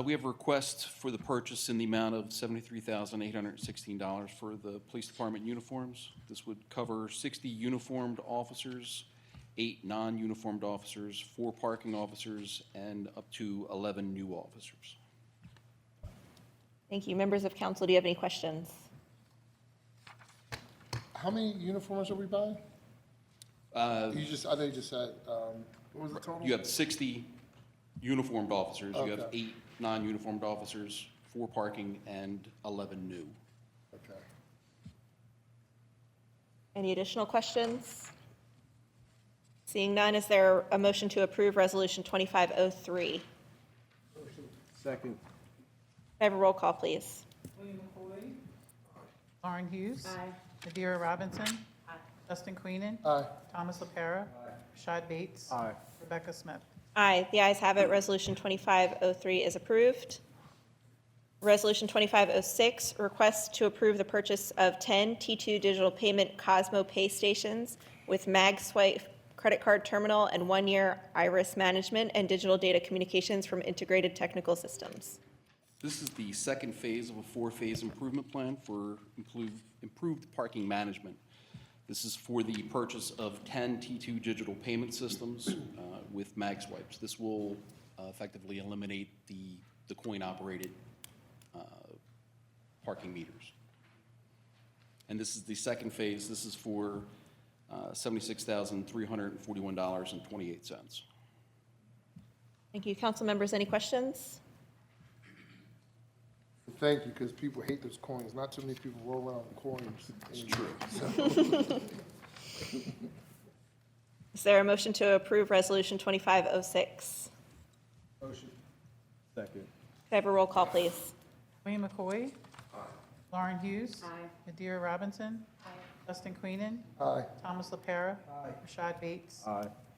We have a request for the purchase in the amount of $73,816 for the police department uniforms. This would cover 60 uniformed officers, 8 non-uniformed officers, 4 parking officers, and up to 11 new officers. Thank you. Members of council, do you have any questions? How many uniforms are we buying? I know you just said, what was the total? You have 60 uniformed officers. You have Okay. 8 non-uniformed officers, 4 parking, and 11 new. Okay. Any additional questions? Seeing none, is there a motion to approve Resolution 2503? Second. Can I have a roll call, please? William McCoy. Lauren Hughes. Madeira Robinson. Dustin Queenan. Thomas LaPera. Rashad Bates. Rebecca Smith. Aye. The ayes have it. Resolution 2503 is approved. Resolution 2506, request to approve the purchase of 10 T2 digital payment Cosmo Pay stations with MagSwipe credit card terminal and 1-year iris management and digital data communications from Integrated Technical Systems. This is the second phase of a 4-phase improvement plan for improved parking management. This is for the purchase of 10 T2 digital payment systems with MagSwipes. This will effectively eliminate the coin-operated parking meters. And this is the second phase. This is for $76,341.28. Thank you. Council members, any questions? Thank you, because people hate those coins. Not too many people roll around with coins. It's true. Is there a motion to approve Resolution 2506? Motion. Second. Could I have a roll call, please? William McCoy. Lauren Hughes. Madeira Robinson. Dustin Queenan. Thomas LaPera. Rashad Bates.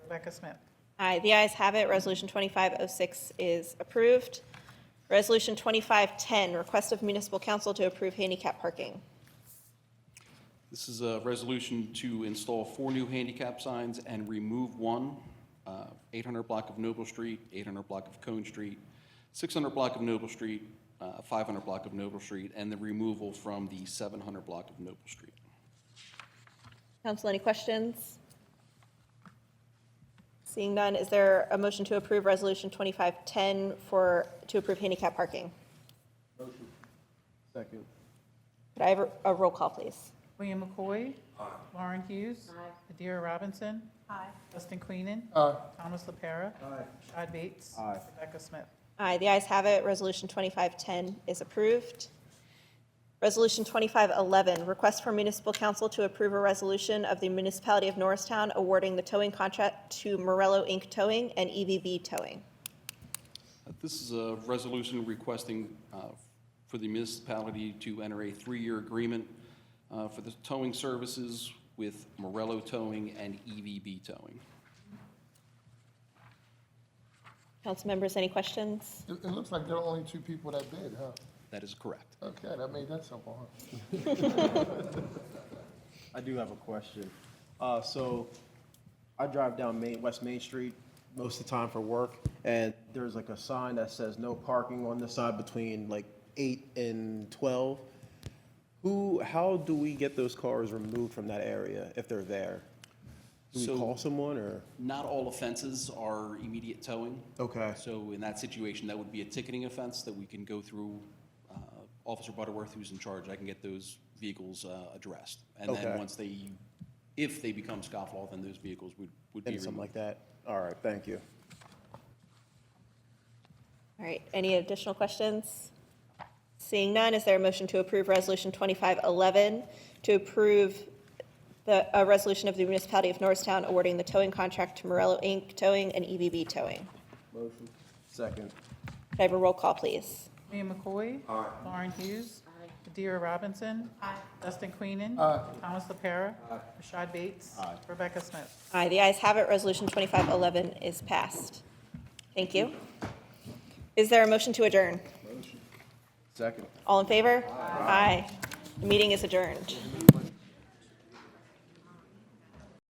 Rebecca Smith. Aye. The ayes have it. Resolution 2506 is approved. Resolution 2510, request of municipal council to approve handicap parking. This is a resolution to install 4 new handicap signs and remove 1, 800 block of Noble Street, 800 block of Cone Street, 600 block of Noble Street, 500 block of Noble Street, and the removal from the 700 block of Noble Street. Council, any questions? Seeing none, is there a motion to approve Resolution 2510 to approve handicap parking? Motion. Second. Could I have a roll call, please? William McCoy. Lauren Hughes. Madeira Robinson. Dustin Queenan. Thomas LaPera. Rashad Bates. Rebecca Smith. Aye. The ayes have it. Resolution 2510 is approved. Resolution 2511, request from municipal council to approve a resolution of the municipality of Norristown awarding the towing contract to Morello Inc. Towing and EVB Towing. This is a resolution requesting for the municipality to enter a 3-year agreement for the towing services with Morello Towing and EVB Towing. Council members, any questions? It looks like there are only 2 people that bid, huh? That is correct. Okay, that made that simple, huh? I do have a question. So I drive down West Main Street most of the time for work, and there's like a sign that says no parking on this side between like 8 and 12. How do we get those cars removed from that area if they're there? Do we So- call someone, or? Not all offenses are immediate towing. Okay. So in that situation, that would be a ticketing offense that we can go through Officer Butterworth, who's in charge. I can get those vehicles addressed. And Okay. then once if they become scofflaw, then those vehicles would be And something removed. like that? All right, thank you. All right, any additional questions? Seeing none, is there a motion to approve Resolution 2511 to approve a resolution of the municipality of Norristown awarding the towing contract to Morello Inc. Towing and EVB Towing? Motion. Second. Could I have a roll call, please? Liam McCoy. Lauren Hughes. Madeira Robinson. Dustin Queenan. Thomas LaPera. Rashad Bates. Rebecca Smith. Aye, the ayes have it. Resolution 2511 is passed. Thank you. Is there a motion to adjourn? Second. All in favor? Aye. The meeting is adjourned.